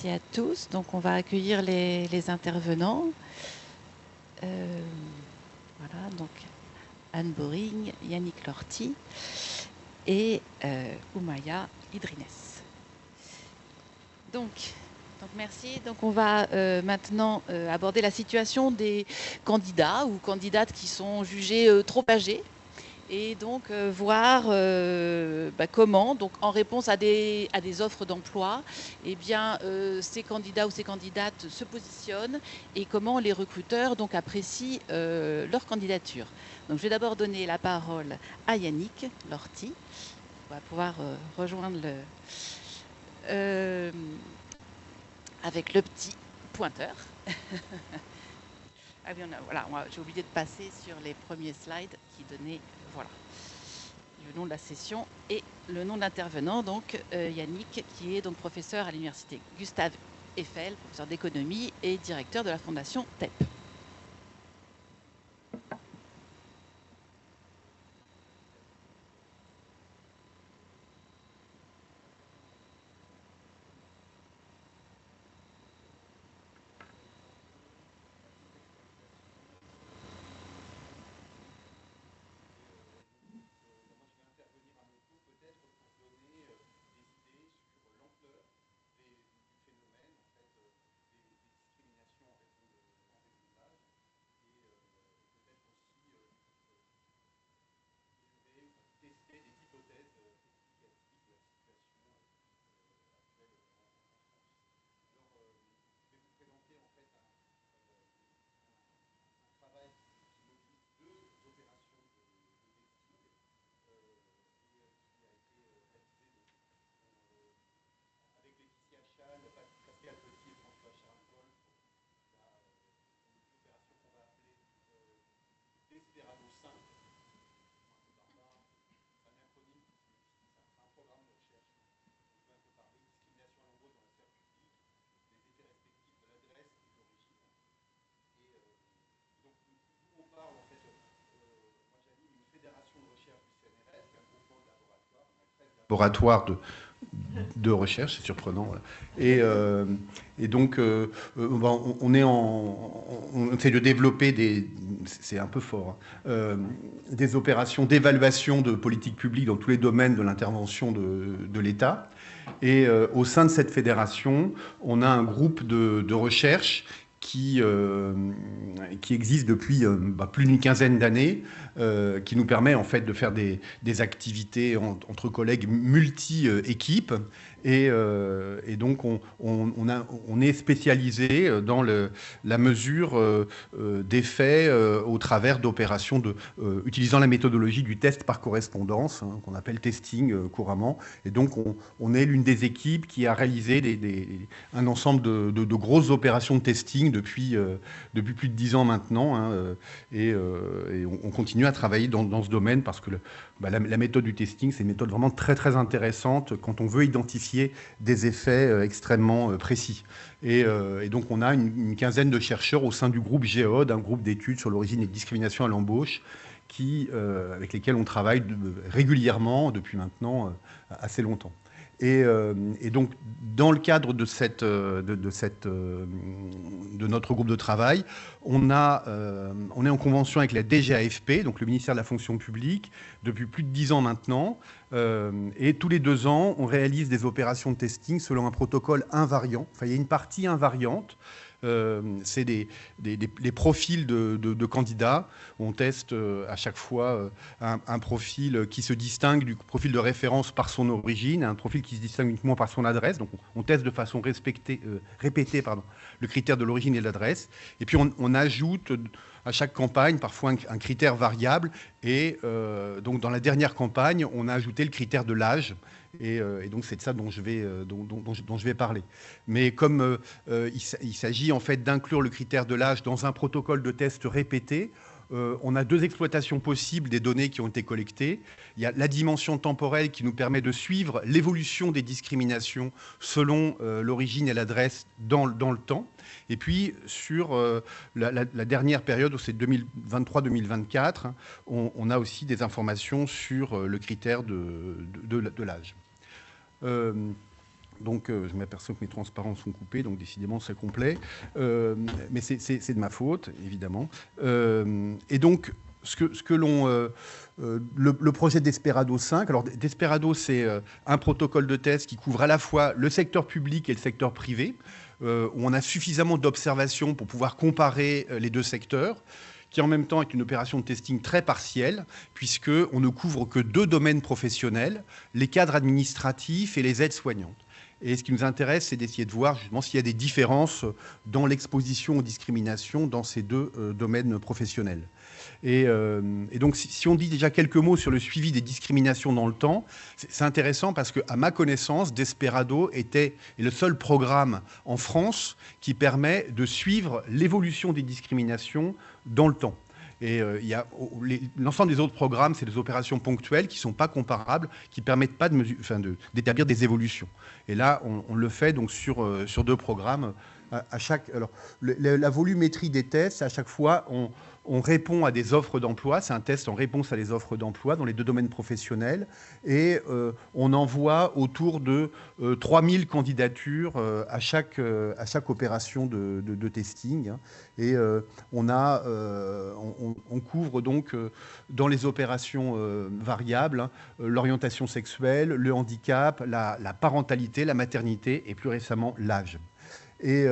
merci à tous. Donc, on va accueillir les intervenants. Voilà, donc Anne Boring, Yannick Lorty et Oumaya Idrines. Donc, merci. Donc, on va maintenant aborder la situation des candidats ou candidates qui sont jugés trop âgés. Et donc voir comment, donc en réponse à des offres d'emploi, eh bien, ces candidats ou ces candidates se positionnent et comment les recruteurs donc apprécient leur candidature. Donc je vais d'abord donner la parole à Yannick Lorty. On va pouvoir rejoindre avec le petit pointeur. Ah oui, voilà, j'ai oublié de passer sur les premiers slides qui donnaient, voilà, le nom de la session et le nom de l'intervenant, donc Yannick, qui est donc professeur à l'université Gustave Eiffel, professeur d'économie et directeur de la fondation TEP. Laboratoire de recherche, c'est surprenant. Et donc, on essaie de développer c'est un peu fort, des opérations d'évaluation de politique publique dans tous les domaines de l'intervention de l'État. Et au sein de cette fédération, on a un groupe de recherche qui existe depuis plus d'une quinzaine d'années, qui nous permet en fait de faire des activités entre collègues multi-équipes. Et donc, on est spécialisé dans la mesure des faits au travers d'opérations utilisant la méthodologie du test par correspondance, hein, qu'on appelle testing couramment. Et donc, on est l'une des équipes qui a réalisé un ensemble de grosses opérations de testing depuis plus de 10 ans maintenant. Hein, et on continue à travailler dans ce domaine parce que la méthode du testing, c'est une méthode vraiment très, très intéressante quand on veut identifier des effets extrêmement précis. Et donc, on a une quinzaine de chercheurs au sein du groupe GEOD, un groupe d'études sur l'origine des discriminations à l'embauche, avec lesquels on travaille régulièrement depuis maintenant assez longtemps. Et donc, dans le cadre de notre groupe de travail, on est en convention avec la DGAFP, donc le ministère de la fonction publique, depuis plus de 10 ans maintenant. Et tous les 2 ans, on réalise des opérations de testing selon un protocole invariant. Enfin, il y a une partie invariante. C'est les profils de candidats. On teste à chaque fois un profil qui se distingue du profil de référence par son origine, un profil qui se distingue uniquement par son adresse. Donc on teste de façon répétée le critère de l'origine et de l'adresse. Et puis on ajoute à chaque campagne parfois un critère variable. Et donc dans la dernière campagne, on a ajouté le critère de l'âge. Et donc c'est de ça dont je vais parler. Mais comme il s'agit en fait d'inclure le critère de l'âge dans un protocole de test répété, on a 2 exploitations possibles des données qui ont été collectées. Il y a la dimension temporelle qui nous permet de suivre l'évolution des discriminations selon l'origine et l'adresse dans le temps. Et puis, sur la dernière période, c'est 2023-2024, on a aussi des informations sur le critère de l'âge. Donc, je m'aperçois que mes transparents sont coupés, donc décidément, c'est complet. Mais c'est de ma faute, évidemment. Et donc, le projet Desperado 5, alors Desperado, c'est un protocole de test qui couvre à la fois le secteur public et le secteur privé, où on a suffisamment d'observations pour pouvoir comparer les deux secteurs, qui en même temps est une opération de testing très partielle, puisqu'on ne couvre que 2 domaines professionnels, les cadres administratifs et les aides-soignantes. Et ce qui nous intéresse, c'est d'essayer de voir justement s'il y a des différences dans l'exposition aux discriminations dans ces 2 domaines professionnels. Et donc, si on dit déjà quelques mots sur le suivi des discriminations dans le temps, c'est intéressant parce qu'à ma connaissance, Desperado est le seul programme en France qui permet de suivre l'évolution des discriminations dans le temps. Et l'ensemble des autres programmes, c'est des opérations ponctuelles qui ne sont pas comparables, qui ne permettent pas d'établir des évolutions. Et là, on le fait donc sur 2 programmes. Alors, la volumétrie des tests, à chaque fois, on répond à des offres d'emploi. C'est un test en réponse à des offres d'emploi dans les 2 domaines professionnels. Et on envoie autour de 3000 candidatures à chaque opération de testing. Et on couvre donc dans les opérations variables l'orientation sexuelle, le handicap, la parentalité, la maternité et plus récemment l'âge. Et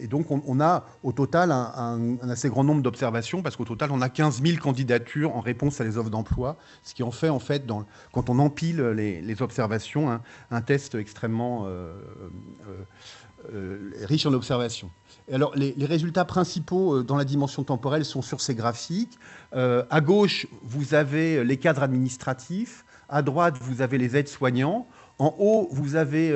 donc, on a au total un assez grand nombre d'observations, parce qu'au total, on a 15 000 candidatures en réponse à les offres d'emploi, ce qui en fait, quand on empile les observations, un test extrêmement riche en observations. Alors, les résultats principaux dans la dimension temporelle sont sur ces graphiques. À gauche, vous avez les cadres administratifs. À droite, vous avez les aides-soignants. En haut, vous avez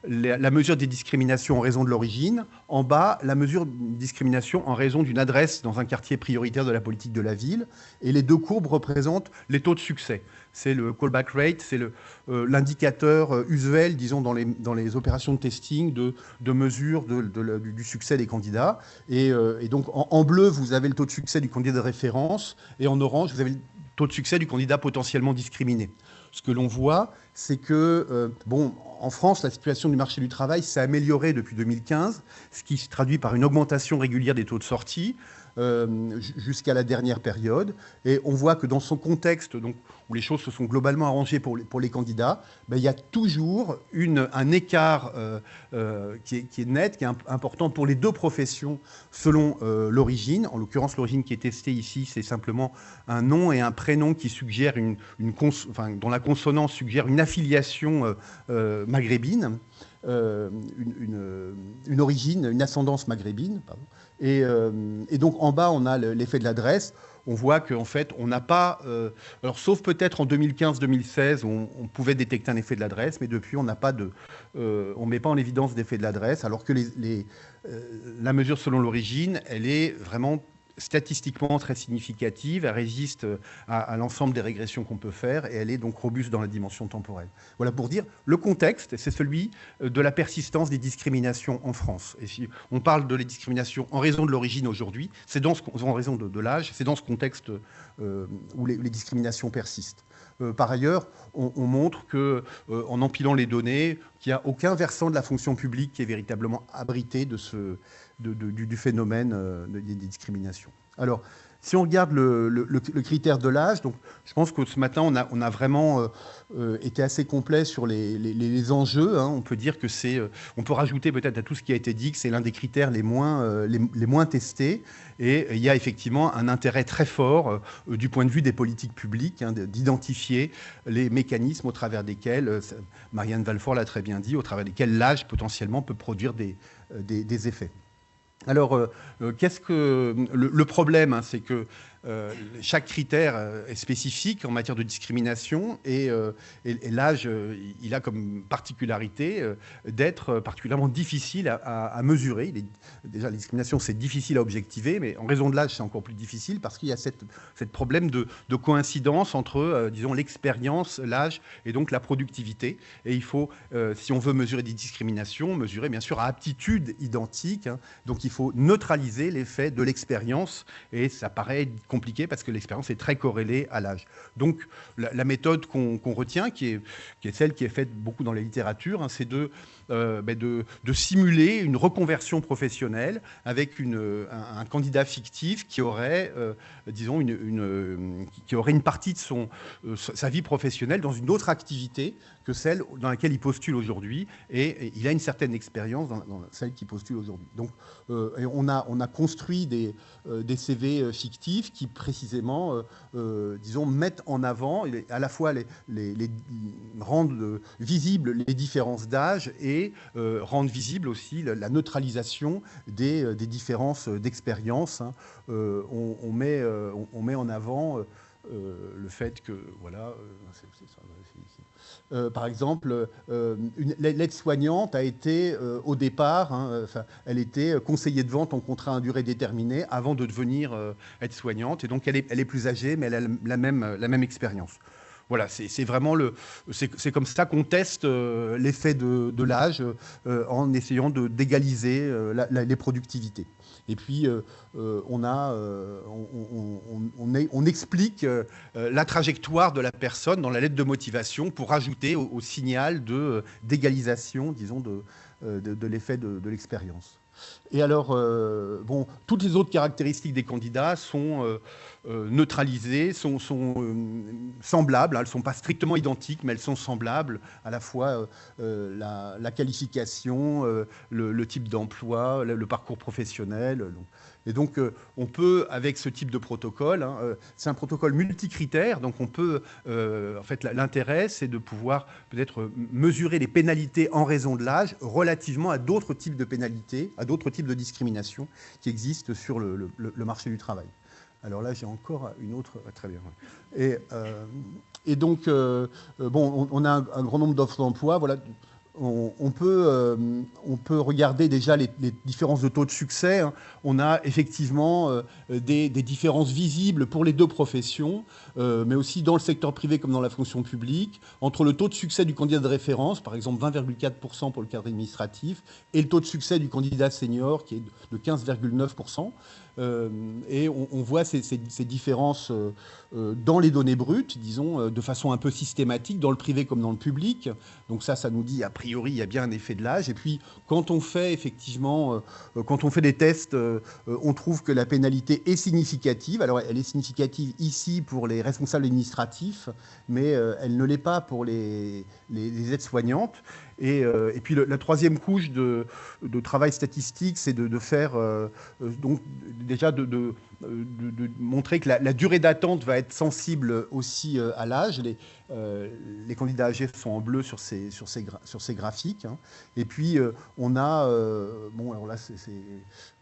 la mesure des discriminations en raison de l'origine. En bas, la mesure de discrimination en raison d'une adresse dans un quartier prioritaire de la politique de la ville. Et les 2 courbes représentent les taux de succès. C'est le callback rate, c'est l'indicateur usuel, disons, dans les opérations de testing de mesure du succès des candidats. Et donc, en bleu, vous avez le taux de succès du candidat de référence. Et en orange, vous avez le taux de succès du candidat potentiellement discriminé. Ce que l'on voit, c'est que, en France, la situation du marché du travail s'est améliorée depuis 2015, ce qui se traduit par une augmentation régulière des taux de sortie jusqu'à la dernière période. Et on voit que dans son contexte, donc, où les choses se sont globalement arrangées pour les candidats, il y a toujours un écart qui est net, qui est important pour les 2 professions selon l'origine. En l'occurrence, l'origine qui est testée ici, c'est simplement un nom et un prénom qui suggèrent dont la consonance suggère une affiliation maghrébine. Une origine, une ascendance maghrébine. Pardon. Et donc, en bas, on a l'effet de l'adresse. On voit qu'en fait, on n'a pas... alors, sauf peut-être en 2015-2016, on pouvait détecter un effet de l'adresse, mais depuis, on n'a pas on ne met pas en évidence d'effet de l'adresse, alors que la mesure selon l'origine, elle est vraiment statistiquement très significative, elle résiste à l'ensemble des régressions qu'on peut faire et elle est donc robuste dans la dimension temporelle. Voilà pour dire, le contexte, c'est celui de la persistance des discriminations en France. Et si on parle de les discriminations en raison de l'origine aujourd'hui, c'est en raison de l'âge, c'est dans ce contexte où les discriminations persistent. Par ailleurs, on montre qu'en empilant les données, qu'il n'y a aucun versant de la fonction publique qui est véritablement abrité du phénomène des discriminations. Alors, si on regarde le critère de l'âge, donc je pense que ce matin, on a vraiment été assez complet sur les enjeux. On peut dire que on peut rajouter peut-être à tout ce qui a été dit que c'est l'un des critères les moins testés. Et il y a effectivement un intérêt très fort du point de vue des politiques publiques d'identifier les mécanismes au travers desquels, Marianne Valfort l'a très bien dit, au travers desquels l'âge potentiellement peut produire des effets. Alors, le problème, c'est que chaque critère est spécifique en matière de discrimination et l'âge, il a comme particularité d'être particulièrement difficile à mesurer. Déjà, les discriminations, c'est difficile à objectiver, mais en raison de l'âge, c'est encore plus difficile parce qu'il y a ce problème de coïncidence entre, disons, l'expérience, l'âge et donc la productivité. Et il faut, si on veut mesurer des discriminations, mesurer bien sûr à aptitude identique. Donc, il faut neutraliser l'effet de l'expérience et ça paraît compliqué parce que l'expérience est très corrélée à l'âge. Donc, la méthode qu'on retient, qui est celle qui est faite beaucoup dans la littérature, c'est de simuler une reconversion professionnelle avec un candidat fictif qui aurait, disons, qui aurait une partie de sa vie professionnelle dans une autre activité que celle dans laquelle il postule aujourd'hui, et il a une certaine expérience dans celle qu'il postule aujourd'hui. Donc, on a construit des CV fictifs qui, précisément, disons, mettent en avant, à la fois rendent visibles les différences d'âge et rendent visible aussi la neutralisation des différences d'expérience. Hein. On met en avant le fait que, voilà, par exemple, l'aide-soignante a été, au départ, elle était conseillère de vente en contrat à durée déterminée avant de devenir aide-soignante. Et donc, elle est plus âgée, mais elle a la même expérience. Voilà, c'est vraiment c'est comme ça qu'on teste l'effet de l'âge en essayant d'égaliser les productivités. Et puis, on explique la trajectoire de la personne dans la lettre de motivation pour ajouter au signal d'égalisation, disons, de l'effet de l'expérience. Et alors, bon, toutes les autres caractéristiques des candidats sont neutralisées, sont semblables. Elles ne sont pas strictement identiques, mais elles sont semblables. À la fois la qualification, le type d'emploi, le parcours professionnel. Et donc, on peut, avec ce type de protocole, hein, c'est un protocole multicritère, donc on peut, en fait, l'intérêt, c'est de pouvoir peut-être mesurer les pénalités en raison de l'âge relativement à d'autres types de pénalités, à d'autres types de discrimination qui existent sur le marché du travail. Alors là, j'ai encore une autre... Très bien. Et donc, bon, on a un grand nombre d'offres d'emploi. Voilà. On peut regarder déjà les différences de taux de succès. Hein. On a effectivement des différences visibles pour les deux professions, mais aussi dans le secteur privé comme dans la fonction publique, entre le taux de succès du candidat de référence, par exemple 20,4% pour le cadre administratif, et le taux de succès du candidat senior, qui est de 15,9%. Et on voit ces différences dans les données brutes, disons, de façon un peu systématique, dans le privé comme dans le public. Donc ça nous dit, a priori, il y a bien un effet de l'âge. Et puis, quand on fait effectivement, quand on fait des tests, on trouve que la pénalité est significative. Alors, elle est significative ici pour les responsables administratifs, mais elle ne l'est pas pour les aides-soignantes. Et puis la troisième couche de travail statistique, c'est de faire donc déjà de montrer que la durée d'attente va être sensible aussi à l'âge. Les candidats âgés sont en bleu sur ces graphiques. Hein. Et puis on a, bon alors là c'est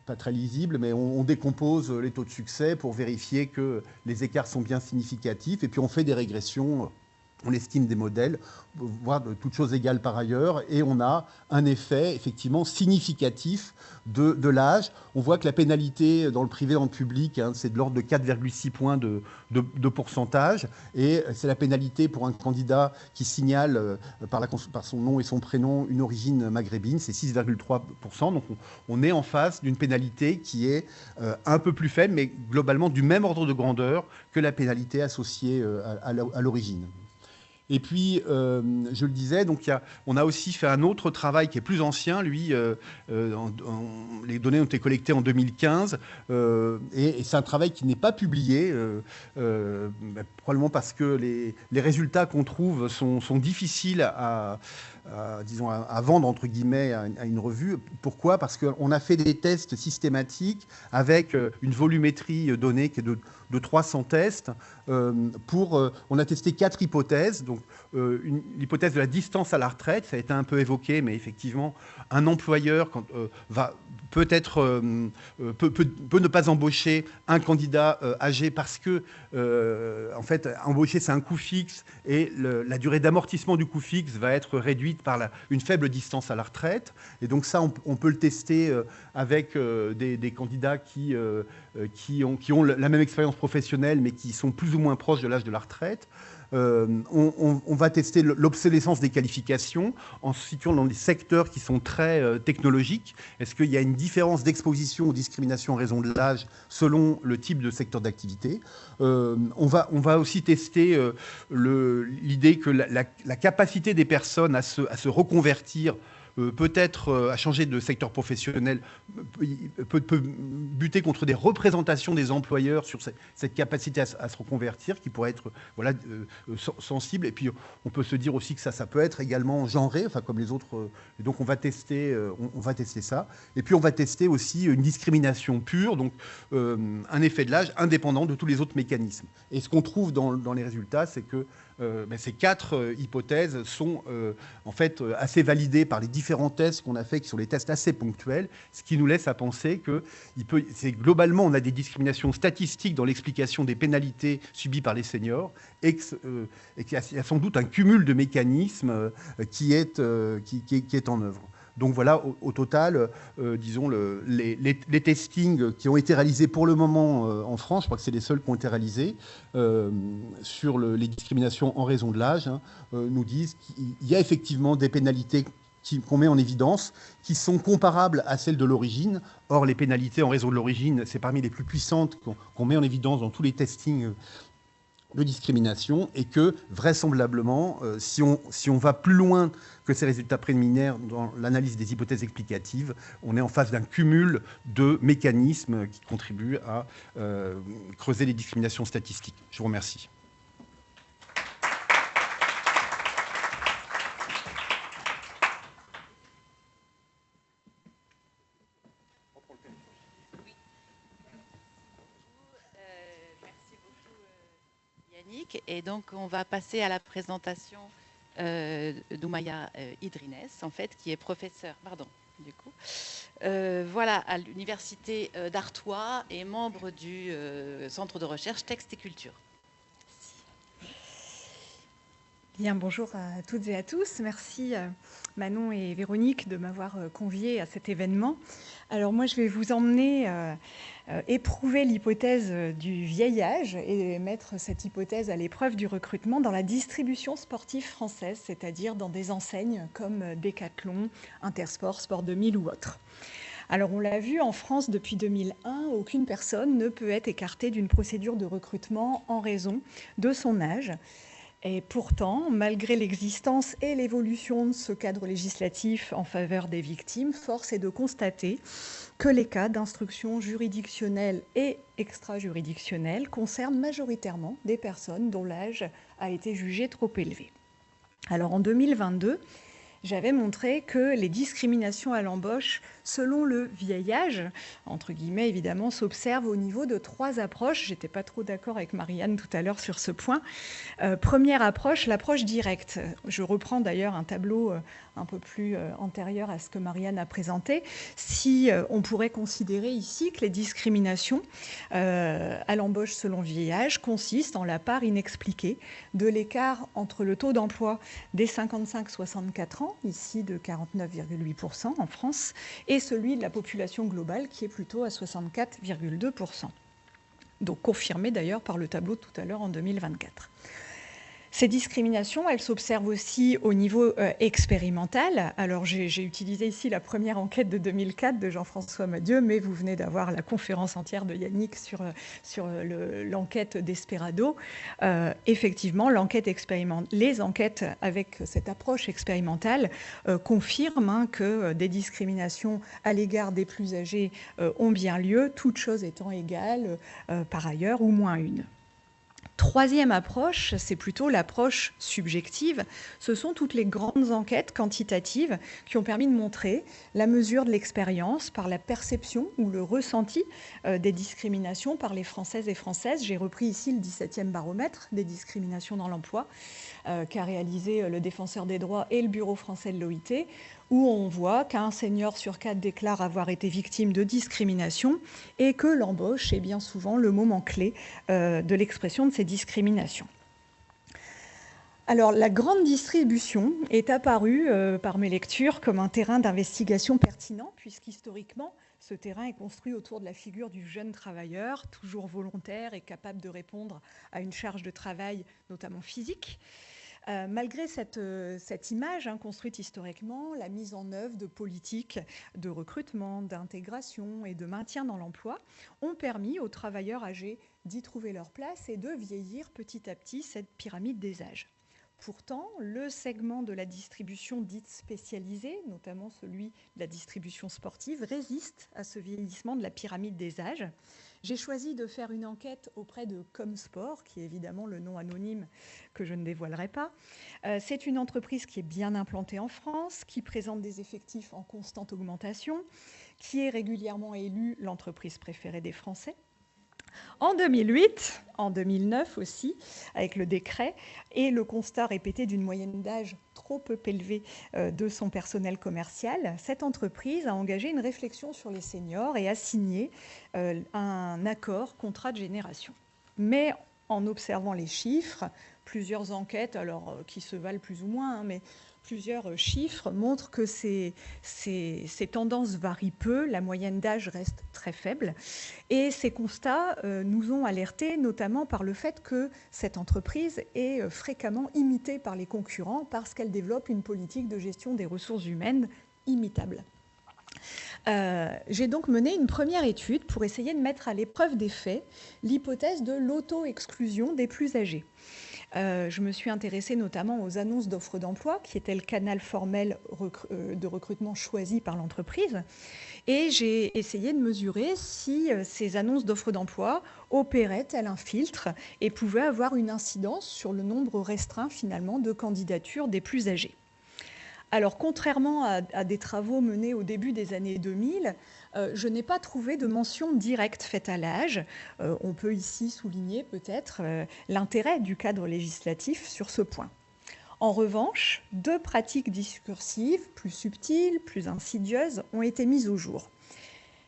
pas très lisible, mais on décompose les taux de succès pour vérifier que les écarts sont bien significatifs. Et puis on fait des régressions. On estime des modèles, voire de toutes choses égales par ailleurs, et on a un effet effectivement significatif de l'âge. On voit que la pénalité dans le privé et dans le public, hein, c'est de l'ordre de 4,6 points de pourcentage, et c'est la pénalité pour un candidat qui signale par son nom et son prénom une origine maghrébine, c'est 6,3%. Donc on est en face d'une pénalité qui est un peu plus faible, mais globalement du même ordre de grandeur que la pénalité associée à l'origine. Et puis, je le disais, donc on a aussi fait un autre travail qui est plus ancien. Lui, les données ont été collectées en 2015, et c'est un travail qui n'est pas publié, probablement parce que les résultats qu'on trouve sont difficiles à vendre, entre guillemets, à une revue. Pourquoi ? Parce qu'on a fait des tests systématiques avec une volumétrie donnée qui est de 300 tests. On a testé 4 hypothèses. Donc, l'hypothèse de la distance à la retraite, ça a été un peu évoqué, mais effectivement, un employeur peut ne pas embaucher un candidat âgé parce que, en fait, embaucher, c'est un coût fixe, et la durée d'amortissement du coût fixe va être réduite par une faible distance à la retraite. Et donc ça, on peut le tester avec des candidats qui ont la même expérience professionnelle, mais qui sont plus ou moins proches de l'âge de la retraite. On va tester l'obsolescence des qualifications en se situant dans des secteurs qui sont très technologiques. Est-ce qu'il y a une différence d'exposition aux discriminations en raison de l'âge selon le type de secteur d'activité ? On va aussi tester l'idée que la capacité des personnes à se reconvertir peut-être à changer de secteur professionnel, peut buter contre des représentations des employeurs sur cette capacité à se reconvertir, qui pourrait être voilà, sensible. Et puis on peut se dire aussi que ça peut être également genré, enfin comme les autres. Et donc on va tester ça. Et puis on va tester aussi une discrimination pure, donc un effet de l'âge indépendant de tous les autres mécanismes. Et ce qu'on trouve dans les résultats, c'est que ces 4 hypothèses sont en fait assez validées par les différents tests qu'on a fait, qui sont des tests assez ponctuels, ce qui nous laisse à penser que globalement, on a des discriminations statistiques dans l'explication des pénalités subies par les seniors, et qu'il y a sans doute un cumul de mécanismes qui est en œuvre. Donc voilà, au total, disons, les testings qui ont été réalisés pour le moment en France, je crois que c'est les seuls qui ont été réalisés, sur les discriminations en raison de l'âge, nous disent qu'il y a effectivement des pénalités qu'on met en évidence, qui sont comparables à celles de l'origine. Or, les pénalités en raison de l'origine, c'est parmi les plus puissantes qu'on met en évidence dans tous les testings de discrimination, et que vraisemblablement, si on va plus loin que ces résultats préliminaires dans l'analyse des hypothèses explicatives, on est en face d'un cumul de mécanismes qui contribuent à creuser les discriminations statistiques. Je vous remercie. Et donc, on va passer à la présentation d'Oumaya Idrines, en fait, qui est professeur, voilà, à l'université d'Artois et membre du centre de recherche Texte et Culture. Bien, bonjour à toutes et à tous. Merci Manon et Véronique de m'avoir conviée à cet événement. Alors moi, je vais vous emmener éprouver l'hypothèse du vieil âge et mettre cette hypothèse à l'épreuve du recrutement dans la distribution sportive française, c'est-à-dire dans des enseignes comme Decathlon, Intersport, Sport 2000 ou autres. Alors on l'a vu, en France, depuis 2001, aucune personne ne peut être écartée d'une procédure de recrutement en raison de son âge. Et pourtant, malgré l'existence et l'évolution de ce cadre législatif en faveur des victimes, force est de constater que les cas d'instruction juridictionnelle et extra-juridictionnelle concernent majoritairement des personnes dont l'âge a été jugé trop élevé. Alors en 2022, j'avais montré que les discriminations à l'embauche selon le vieil âge, entre guillemets évidemment, s'observent au niveau de 3 approches. J'étais pas trop d'accord avec Marianne tout à l'heure sur ce point. Première approche, l'approche directe. Je reprends d'ailleurs un tableau un peu plus antérieur à ce que Marianne a présenté. Si on pourrait considérer ici que les discriminations à l'embauche selon le vieil âge consistent en la part inexpliquée de l'écart entre le taux d'emploi des 55-64 ans, ici de 49,8% en France, et celui de la population globale qui est plutôt à 64,2%. Donc confirmé d'ailleurs par le tableau tout à l'heure en 2024. Ces discriminations, elles s'observent aussi au niveau expérimental. Alors, j'ai utilisé ici la première enquête de 2004 de Jean-François Madieu, mais vous venez d'avoir la conférence entière de Yannick sur l'enquête d'Esperado. Effectivement, les enquêtes avec cette approche expérimentale confirment que des discriminations à l'égard des plus âgés ont bien lieu, toutes choses étant égales par ailleurs, ou moins une. Troisième approche, c'est plutôt l'approche subjective. Ce sont toutes les grandes enquêtes quantitatives qui ont permis de montrer la mesure de l'expérience par la perception ou le ressenti des discriminations par les Françaises et Françaises. J'ai repris ici le 17e baromètre des discriminations dans l'emploi qu'a réalisé le Défenseur des droits et le Bureau français de l'OIT, où on voit qu'un senior sur 4 déclare avoir été victime de discrimination et que l'embauche est bien souvent le moment clé de l'expression de ces discriminations. Alors, la grande distribution est apparue par mes lectures comme un terrain d'investigation pertinent, puisqu'historiquement, ce terrain est construit autour de la figure du jeune travailleur, toujours volontaire et capable de répondre à une charge de travail, notamment physique. Malgré cette image construite historiquement, la mise en œuvre de politiques de recrutement, d'intégration et de maintien dans l'emploi ont permis aux travailleurs âgés d'y trouver leur place et de vieillir petit à petit cette pyramide des âges. Pourtant, le segment de la distribution dite spécialisée, notamment celui de la distribution sportive, résiste à ce vieillissement de la pyramide des âges. J'ai choisi de faire une enquête auprès de Comsport, qui est évidemment le nom anonyme que je ne dévoilerai pas. C'est une entreprise qui est bien implantée en France, qui présente des effectifs en constante augmentation, qui est régulièrement élue l'entreprise préférée des Français. En 2008, en 2009 aussi, avec le décret, et le constat répété d'une moyenne d'âge trop peu élevée de son personnel commercial, cette entreprise a engagé une réflexion sur les seniors et a signé un accord contrat de génération. Mais en observant les chiffres, plusieurs enquêtes, alors qui se valent plus ou moins, mais plusieurs chiffres montrent que ces tendances varient peu, la moyenne d'âge reste très faible. Et ces constats nous ont alertés notamment par le fait que cette entreprise est fréquemment imitée par les concurrents parce qu'elle développe une politique de gestion des ressources humaines imitable. J'ai donc mené une première étude pour essayer de mettre à l'épreuve des faits l'hypothèse de l'auto-exclusion des plus âgés. Je me suis intéressée notamment aux annonces d'offres d'emploi, qui étaient le canal formel de recrutement choisi par l'entreprise. Et j'ai essayé de mesurer si ces annonces d'offres d'emploi opéraient tel un filtre et pouvaient avoir une incidence sur le nombre restreint finalement de candidatures des plus âgés. Alors, contrairement à des travaux menés au début des années 2000, je n'ai pas trouvé de mention directe faite à l'âge. On peut ici souligner peut-être l'intérêt du cadre législatif sur ce point. En revanche, deux pratiques discursives, plus subtiles, plus insidieuses, ont été mises au jour.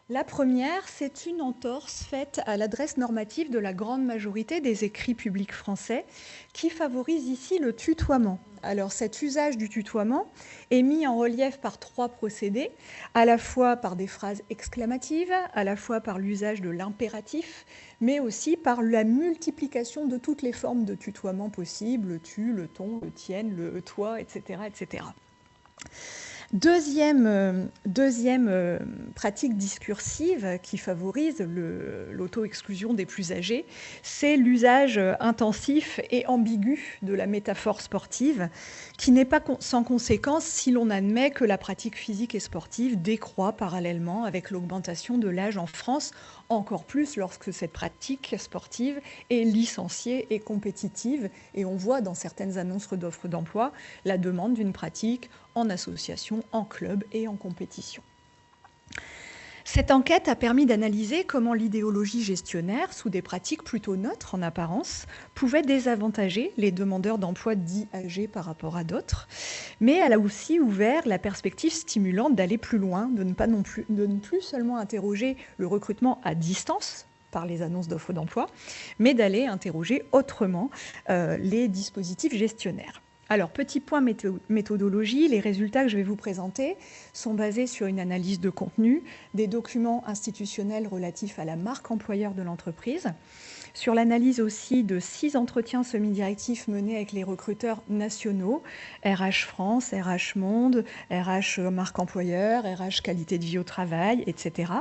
La première, c'est une entorse faite à l'adresse normative de la grande majorité des écrits publics français qui favorise ici le tutoiement. Alors cet usage du tutoiement est mis en relief par trois procédés, à la fois par des phrases exclamatives, à la fois par l'usage de l'impératif, mais aussi par la multiplication de toutes les formes de tutoiement possibles, le tu, le ton, le tienne, le toi, etc. etc. Deuxième pratique discursive qui favorise l'auto-exclusion des plus âgés, c'est l'usage intensif et ambigu de la métaphore sportive, qui n'est pas sans conséquence si l'on admet que la pratique physique et sportive décroît parallèlement avec l'augmentation de l'âge en France, encore plus lorsque cette pratique sportive est licenciée et compétitive. Et on voit dans certaines annonces d'offres d'emploi la demande d'une pratique en association, en club et en compétition. Cette enquête a permis d'analyser comment l'idéologie gestionnaire, sous des pratiques plutôt neutres en apparence, pouvait désavantager les demandeurs d'emploi dits âgés par rapport à d'autres, mais elle a aussi ouvert la perspective stimulante d'aller plus loin, de ne plus seulement interroger le recrutement à distance par les annonces d'offres d'emploi, mais d'aller interroger autrement les dispositifs gestionnaires. Alors, petit point méthodologie, les résultats que je vais vous présenter sont basés sur une analyse de contenu, des documents institutionnels relatifs à la marque employeur de l'entreprise, sur l'analyse aussi de 6 entretiens semi-directifs menés avec les recruteurs nationaux, RH France, RH Monde, RH marque employeur, RH qualité de vie au travail, etc.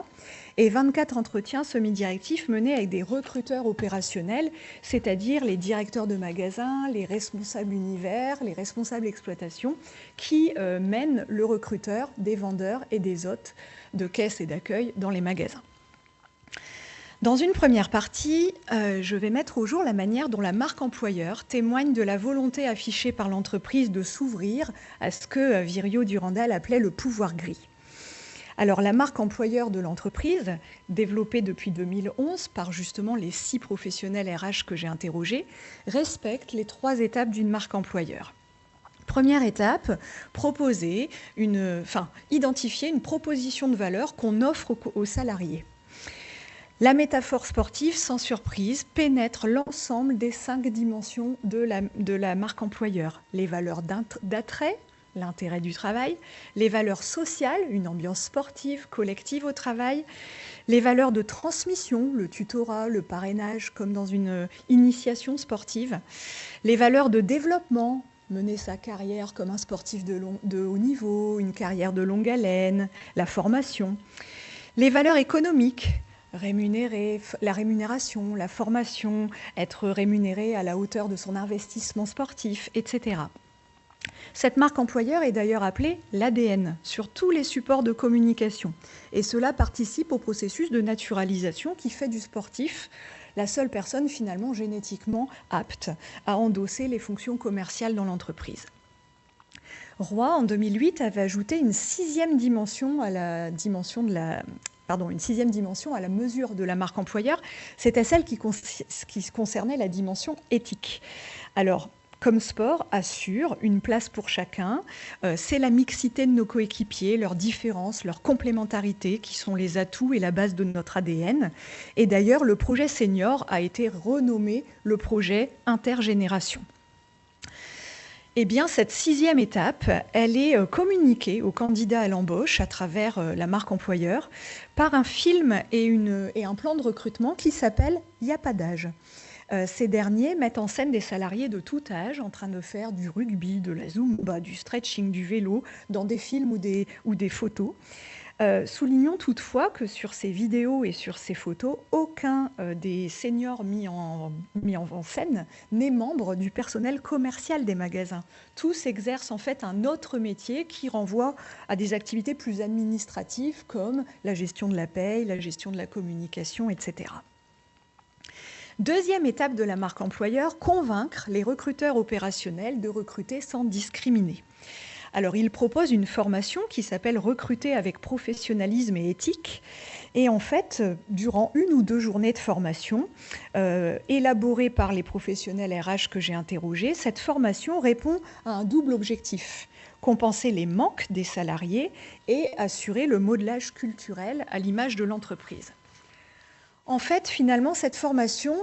Et 24 entretiens semi-directifs menés avec des recruteurs opérationnels, c'est-à-dire les directeurs de magasins, les responsables univers, les responsables exploitation, qui mènent le recruteur des vendeurs et des hôtes de caisse et d'accueil dans les magasins. Dans une première partie, je vais mettre au jour la manière dont la marque employeur témoigne de la volonté affichée par l'entreprise de s'ouvrir à ce que Virio Durandal appelait le pouvoir gris. Alors, la marque employeur de l'entreprise, développée depuis 2011 par justement les 6 professionnels RH que j'ai interrogés, respecte les 3 étapes d'une marque employeur. Première étape, identifier une proposition de valeur qu'on offre aux salariés. La métaphore sportive, sans surprise, pénètre l'ensemble des 5 dimensions de la marque employeur. Les valeurs d'attrait, l'intérêt du travail, les valeurs sociales, une ambiance sportive, collective au travail, les valeurs de transmission, le tutorat, le parrainage, comme dans une initiation sportive, les valeurs de développement, mener sa carrière comme un sportif de haut niveau, une carrière de longue haleine, la formation, les valeurs économiques, la rémunération, la formation, être rémunéré à la hauteur de son investissement sportif, etc. Cette marque employeur est d'ailleurs appelée l'ADN sur tous les supports de communication. Et cela participe au processus de naturalisation qui fait du sportif la seule personne finalement génétiquement apte à endosser les fonctions commerciales dans l'entreprise. Roy, en 2008, avait ajouté une sixième dimension à la mesure de la marque employeur. C'était celle qui concernait la dimension éthique. Alors, comme sport assure une place pour chacun, c'est la mixité de nos coéquipiers, leurs différences, leurs complémentarités qui sont les atouts et la base de notre ADN. Et d'ailleurs, le projet senior a été renommé le projet intergénération. Eh bien, cette sixième étape, elle est communiquée aux candidats à l'embauche à travers la marque employeur par un film et un plan de recrutement qui s'appelle « Y a pas d'âge ». Ces derniers mettent en scène des salariés de tout âge en train de faire du rugby, de la zumba, du stretching, du vélo, dans des films ou des photos. Soulignons toutefois que sur ces vidéos et sur ces photos, aucun des seniors mis en scène n'est membre du personnel commercial des magasins. Tous exercent en fait un autre métier qui renvoie à des activités plus administratives comme la gestion de la paye, la gestion de la communication, etc. Deuxième étape de la marque employeur, convaincre les recruteurs opérationnels de recruter sans discriminer. Alors, il propose une formation qui s'appelle « Recruter avec professionnalisme et éthique ». Et en fait, durant 1 ou 2 journées de formation, élaborée par les professionnels RH que j'ai interrogés, cette formation répond à un double objectif: compenser les manques des salariés et assurer le modelage culturel à l'image de l'entreprise. En fait, finalement, cette formation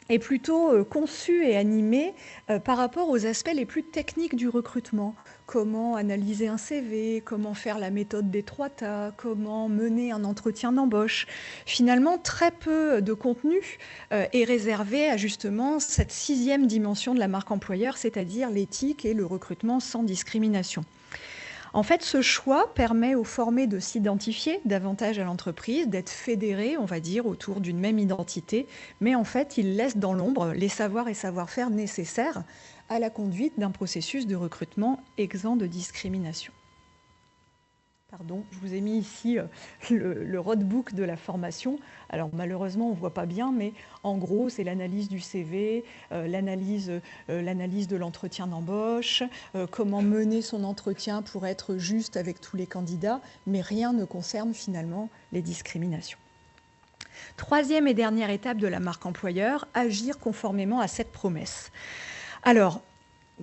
est plutôt conçue et animée par rapport aux aspects les plus techniques du recrutement. Comment analyser un CV, comment faire la méthode des 3 tas, comment mener un entretien d'embauche. Finalement, très peu de contenu est réservé à justement cette sixième dimension de la marque employeur, c'est-à-dire l'éthique et le recrutement sans discrimination. En fait, ce choix permet aux formés de s'identifier davantage à l'entreprise, d'être fédérés, on va dire, autour d'une même identité, mais en fait, il laisse dans l'ombre les savoirs et savoir-faire nécessaires à la conduite d'un processus de recrutement exempt de discrimination. Pardon, je vous ai mis ici le roadbook de la formation. Alors malheureusement, on ne voit pas bien, mais en gros, c'est l'analyse du CV, l'analyse de l'entretien d'embauche, comment mener son entretien pour être juste avec tous les candidats, mais rien ne concerne finalement les discriminations. Troisième et dernière étape de la marque employeur, agir conformément à cette promesse. Alors,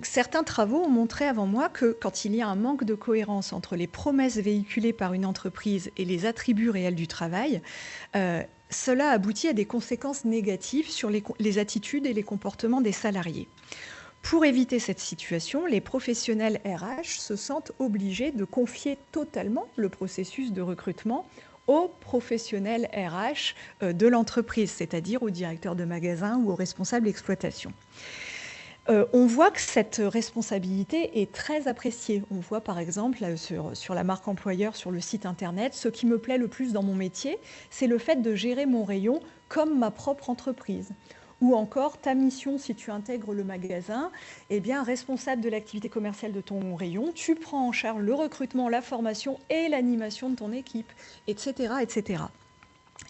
certains travaux ont montré avant moi que quand il y a un manque de cohérence entre les promesses véhiculées par une entreprise et les attributs réels du travail, cela aboutit à des conséquences négatives sur les attitudes et les comportements des salariés. Pour éviter cette situation, les professionnels RH se sentent obligés de confier totalement le processus de recrutement aux professionnels RH de l'entreprise, c'est-à-dire au directeur de magasin ou au responsable d'exploitation. On voit que cette responsabilité est très appréciée. On voit par exemple sur la marque employeur sur le site internet, ce qui me plaît le plus dans mon métier, c'est le fait de gérer mon rayon comme ma propre entreprise. Ou encore, ta mission, si tu intègres le magasin, eh bien, responsable de l'activité commerciale de ton rayon, tu prends en charge le recrutement, la formation et l'animation de ton équipe, etc., etc.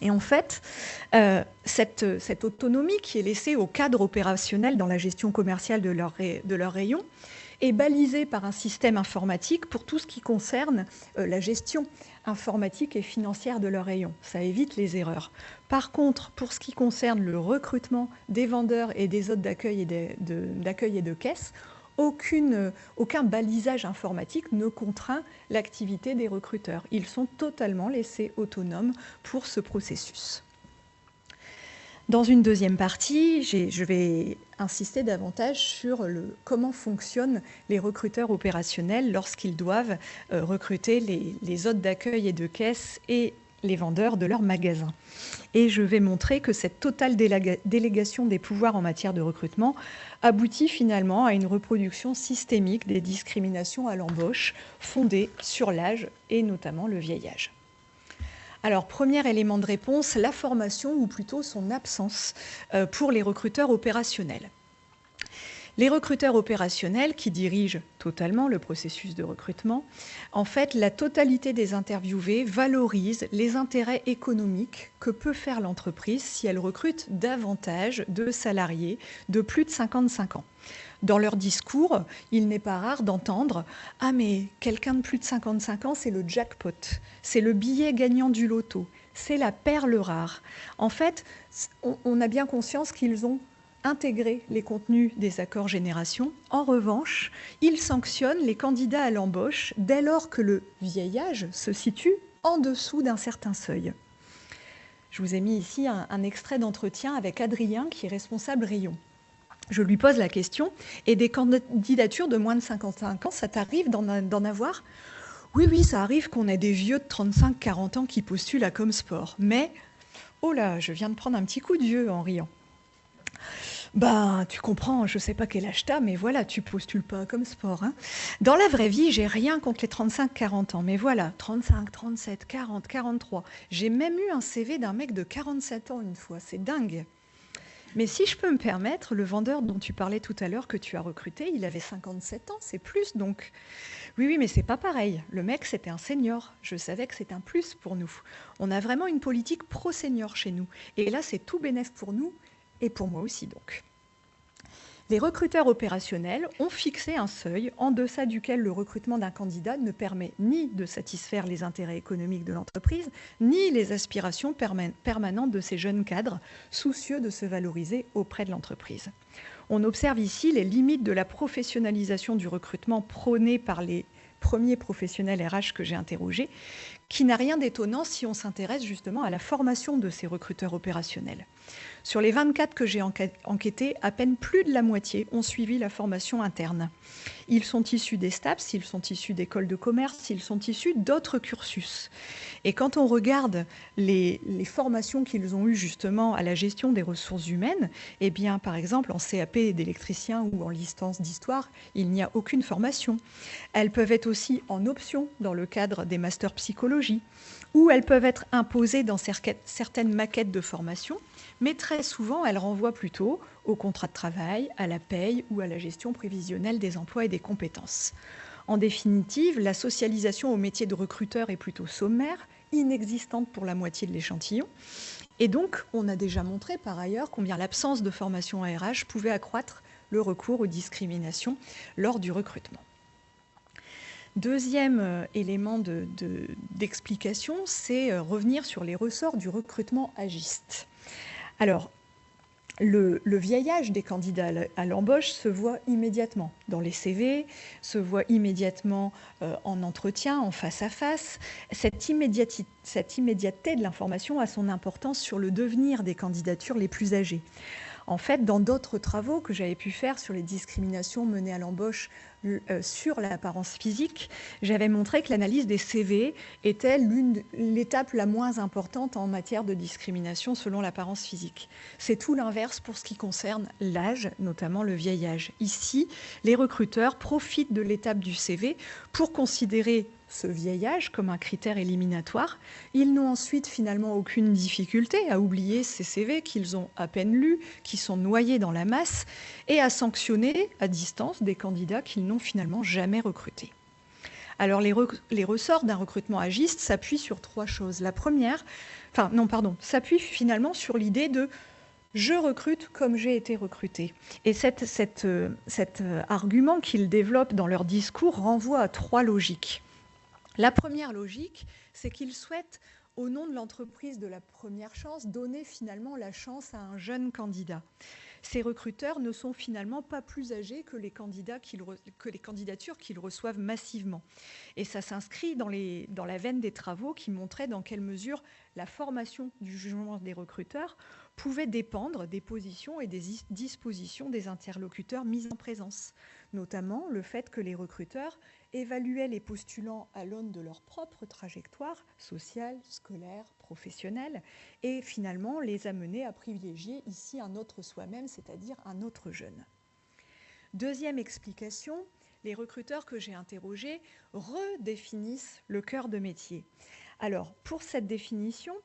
Et en fait, cette autonomie qui est laissée au cadre opérationnel dans la gestion commerciale de leur rayon est balisée par un système informatique pour tout ce qui concerne la gestion informatique et financière de leur rayon. Ça évite les erreurs. Par contre, pour ce qui concerne le recrutement des vendeurs et des hôtes d'accueil et de caisse, aucun balisage informatique ne contraint l'activité des recruteurs. Ils sont totalement laissés autonomes pour ce processus. Dans une deuxième partie, je vais insister davantage sur comment fonctionnent les recruteurs opérationnels lorsqu'ils doivent recruter les hôtes d'accueil et de caisse et les vendeurs de leur magasin. Et je vais montrer que cette totale délégation des pouvoirs en matière de recrutement aboutit finalement à une reproduction systémique des discriminations à l'embauche fondées sur l'âge et notamment le vieil âge. Alors, premier élément de réponse, la formation, ou plutôt son absence, pour les recruteurs opérationnels. Les recruteurs opérationnels qui dirigent totalement le processus de recrutement, en fait, la totalité des interviewés valorise les intérêts économiques que peut faire l'entreprise si elle recrute davantage de salariés de plus de 55 ans. Dans leur discours, il n'est pas rare d'entendre « Ah mais quelqu'un de plus de 55 ans, c'est le jackpot, c'est le billet gagnant du loto, c'est la perle rare ». En fait, on a bien conscience qu'ils ont intégrer les contenus des accords génération. En revanche, ils sanctionnent les candidats à l'embauche dès lors que le vieillage se situe en dessous d'un certain seuil. Je vous ai mis ici un extrait d'entretien avec Adrien, qui est responsable rayon. Je lui pose la question, et des candidatures de moins de 55 ans, ça t'arrive d'en avoir ? Oui, ça arrive qu'on ait des vieux de 35-40 ans qui postulent à Comsport. Mais, oh là, je viens de prendre un petit coup de vieux en riant. Ben, tu comprends, je ne sais pas quel âge t'as, mais voilà, tu postules pas comme sport. Hein. Dans la vraie vie, j'ai rien contre les 35-40 ans, mais voilà, 35, 37, 40, 43. J'ai même eu un CV d'un mec de 47 ans une fois, c'est dingue. Mais si je peux me permettre, le vendeur dont tu parlais tout à l'heure que tu as recruté, il avait 57 ans, c'est plus donc. Oui, mais c'est pas pareil. Le mec, c'était un senior. Je savais que c'était un plus pour nous. On a vraiment une politique pro-senior chez nous. Et là, c'est tout bénef pour nous et pour moi aussi donc. Les recruteurs opérationnels ont fixé un seuil en deçà duquel le recrutement d'un candidat ne permet ni de satisfaire les intérêts économiques de l'entreprise, ni les aspirations permanentes de ces jeunes cadres soucieux de se valoriser auprès de l'entreprise. On observe ici les limites de la professionnalisation du recrutement prônée par les premiers professionnels RH que j'ai interrogés, qui n'a rien d'étonnant si on s'intéresse justement à la formation de ces recruteurs opérationnels. Sur les 24 que j'ai enquêtés, à peine plus de la moitié ont suivi la formation interne. Ils sont issus des STAPS, ils sont issus d'écoles de commerce, ils sont issus d'autres cursus. Et quand on regarde les formations qu'ils ont eues justement à la gestion des ressources humaines, eh bien, par exemple, en CAP d'électricien ou en licence d'histoire, il n'y a aucune formation. Elles peuvent être aussi en option dans le cadre des masters psychologie, ou elles peuvent être imposées dans certaines maquettes de formation, mais très souvent, elles renvoient plutôt au contrat de travail, à la paye ou à la gestion prévisionnelle des emplois et des compétences. En définitive, la socialisation au métier de recruteur est plutôt sommaire, inexistante pour la moitié de l'échantillon. Et donc, on a déjà montré par ailleurs combien l'absence de formation RH pouvait accroître le recours aux discriminations lors du recrutement. Deuxième élément d'explication, c'est revenir sur les ressorts du recrutement agiste. Alors, le vieillage des candidats à l'embauche se voit immédiatement dans les CV, se voit immédiatement en entretien, en face à face. Cette immédiateté de l'information a son importance sur le devenir des candidatures les plus âgées. En fait, dans d'autres travaux que j'avais pu faire sur les discriminations menées à l'embauche sur l'apparence physique, j'avais montré que l'analyse des CV était l'étape la moins importante en matière de discrimination selon l'apparence physique. C'est tout l'inverse pour ce qui concerne l'âge, notamment le vieillage. Ici, les recruteurs profitent de l'étape du CV pour considérer ce vieillage comme un critère éliminatoire. Ils n'ont ensuite finalement aucune difficulté à oublier ces CV qu'ils ont à peine lus, qui sont noyés dans la masse, et à sanctionner à distance des candidats qu'ils n'ont finalement jamais recrutés. Alors les ressorts d'un recrutement agiste s'appuient sur trois choses. La première, s'appuie finalement sur l'idée de je recrute comme j'ai été recruté. Et cet argument qu'ils développent dans leur discours renvoie à trois logiques. La première logique, c'est qu'ils souhaitent, au nom de l'entreprise de la première chance, donner finalement la chance à un jeune candidat. Ces recruteurs ne sont finalement pas plus âgés que les candidatures qu'ils reçoivent massivement. Et ça s'inscrit dans la veine des travaux qui montraient dans quelle mesure la formation du jugement des recruteurs pouvait dépendre des positions et des dispositions des interlocuteurs mis en présence. Notamment le fait que les recruteurs évaluaient les postulants à l'aune de leur propre trajectoire sociale, scolaire, professionnelle, et finalement les amenaient à privilégier ici un autre soi-même, c'est-à-dire un autre jeune. Deuxième explication, les recruteurs que j'ai interrogés redéfinissent le cœur de métier. Alors, pour cette définition,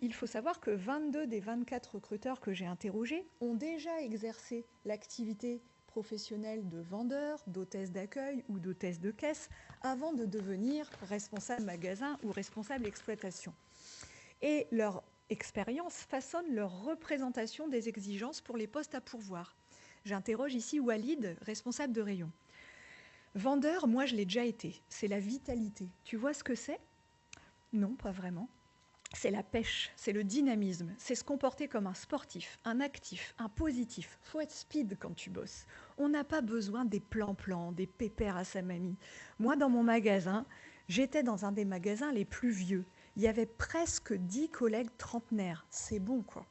il faut savoir que 22 des 24 recruteurs que j'ai interrogés ont déjà exercé l'activité professionnelle de vendeur, d'hôtesse d'accueil ou d'hôtesse de caisse avant de devenir responsable magasin ou responsable exploitation. Et leur expérience façonne leur représentation des exigences pour les postes à pourvoir. J'interroge ici Walid, responsable de rayon. Vendeur, moi je l'ai déjà été, c'est la vitalité. Tu vois ce que c'est ? Non, pas vraiment. C'est la pêche, c'est le dynamisme, c'est se comporter comme un sportif, un actif, un positif. Faut être speed quand tu bosses. On n'a pas besoin des plans-plans, des pépères à sa mamie. Moi, dans mon magasin, j'étais dans un des magasins les plus vieux. Il y avait presque 10 collègues trentenaires. C'est bon, quoi.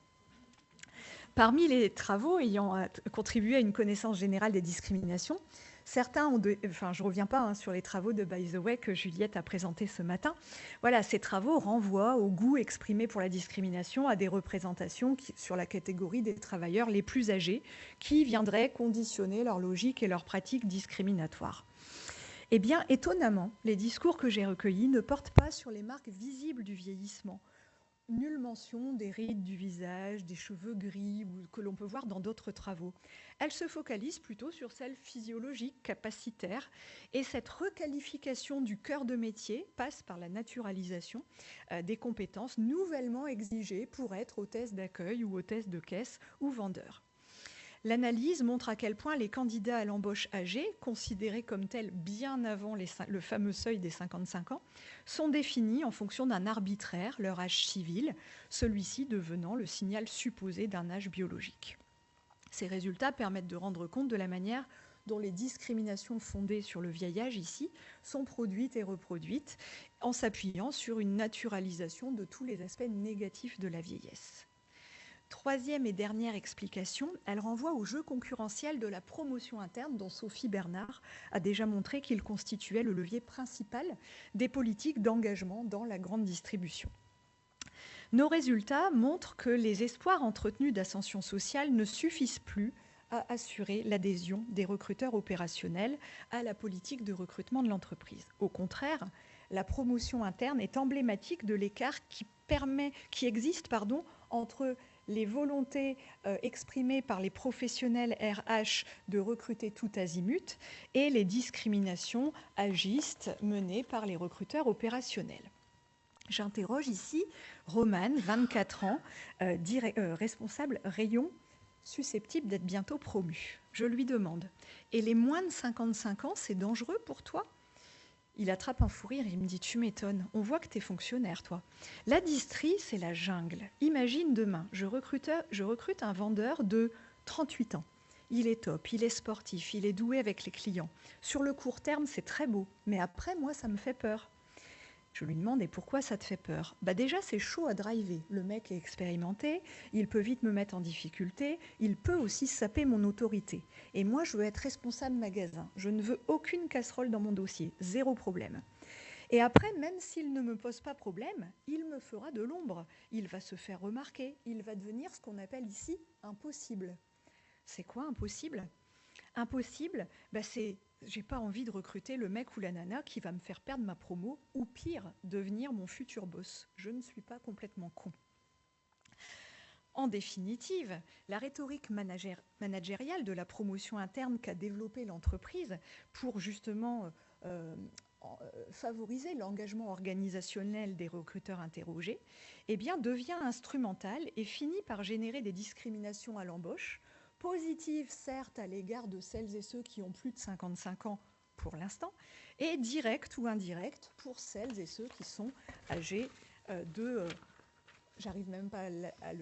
Parmi les travaux ayant contribué à une connaissance générale des discriminations, certains ont je ne reviens pas sur les travaux de By the Way que Juliette a présentés ce matin. Voilà, ces travaux renvoient au goût exprimé pour la discrimination, à des représentations sur la catégorie des travailleurs les plus âgés qui viendraient conditionner leur logique et leurs pratiques discriminatoires. Eh bien, étonnamment, les discours que j'ai recueillis ne portent pas sur les marques visibles du vieillissement. Nulle mention des rides du visage, des cheveux gris ou que l'on peut voir dans d'autres travaux. Elle se focalise plutôt sur celles physiologiques, capacitaires, et cette requalification du cœur de métier passe par la naturalisation des compétences nouvellement exigées pour être hôtesse d'accueil ou hôtesse de caisse ou vendeur. L'analyse montre à quel point les candidats à l'embauche âgés, considérés comme tels bien avant le fameux seuil des 55 ans, sont définis en fonction d'un arbitraire, leur âge civil, celui-ci devenant le signal supposé d'un âge biologique. Ces résultats permettent de rendre compte de la manière dont les discriminations fondées sur le vieil âge ici sont produites et reproduites en s'appuyant sur une naturalisation de tous les aspects négatifs de la vieillesse. Troisième et dernière explication, elle renvoie au jeu concurrentiel de la promotion interne dont Sophie Bernard a déjà montré qu'il constituait le levier principal des politiques d'engagement dans la grande distribution. Nos résultats montrent que les espoirs entretenus d'ascension sociale ne suffisent plus à assurer l'adhésion des recruteurs opérationnels à la politique de recrutement de l'entreprise. Au contraire, la promotion interne est emblématique de l'écart qui existe entre les volontés exprimées par les professionnels RH de recruter tout azimut et les discriminations agistes menées par les recruteurs opérationnels. J'interroge ici Romane, 24 ans, responsable rayon, susceptible d'être bientôt promu. Je lui demande « Et les moins de 55 ans, c'est dangereux pour toi ?» Il attrape un fou rire, il me dit « Tu m'étonnes, on voit que tu es fonctionnaire, toi. » La distrie, c'est la jungle. Imagine demain, je recrute un vendeur de 38 ans. Il est top, il est sportif, il est doué avec les clients. Sur le court terme, c'est très beau, mais après, moi, ça me fait peur. Je lui demande « Et pourquoi ça te fait peur ?» Déjà, c'est chaud à driver. Le mec est expérimenté, il peut vite me mettre en difficulté, il peut aussi saper mon autorité. Et moi, je veux être responsable magasin. Je ne veux aucune casserole dans mon dossier, zéro problème. Et après, même s'il ne me pose pas problème, il me fera de l'ombre. Il va se faire remarquer, il va devenir ce qu'on appelle ici impossible. C'est quoi impossible ? Impossible, c'est j'ai pas envie de recruter le mec ou la nana qui va me faire perdre ma promo ou pire, devenir mon futur boss. Je ne suis pas complètement con. En définitive, la rhétorique managériale de la promotion interne qu'a développée l'entreprise pour justement favoriser l'engagement organisationnel des recruteurs interrogés, devient instrumentale et finit par générer des discriminations à l'embauche, positives certes à l'égard de celles et ceux qui ont plus de 55 ans pour l'instant, et directes ou indirectes pour celles et ceux qui sont âgés j'arrive même pas à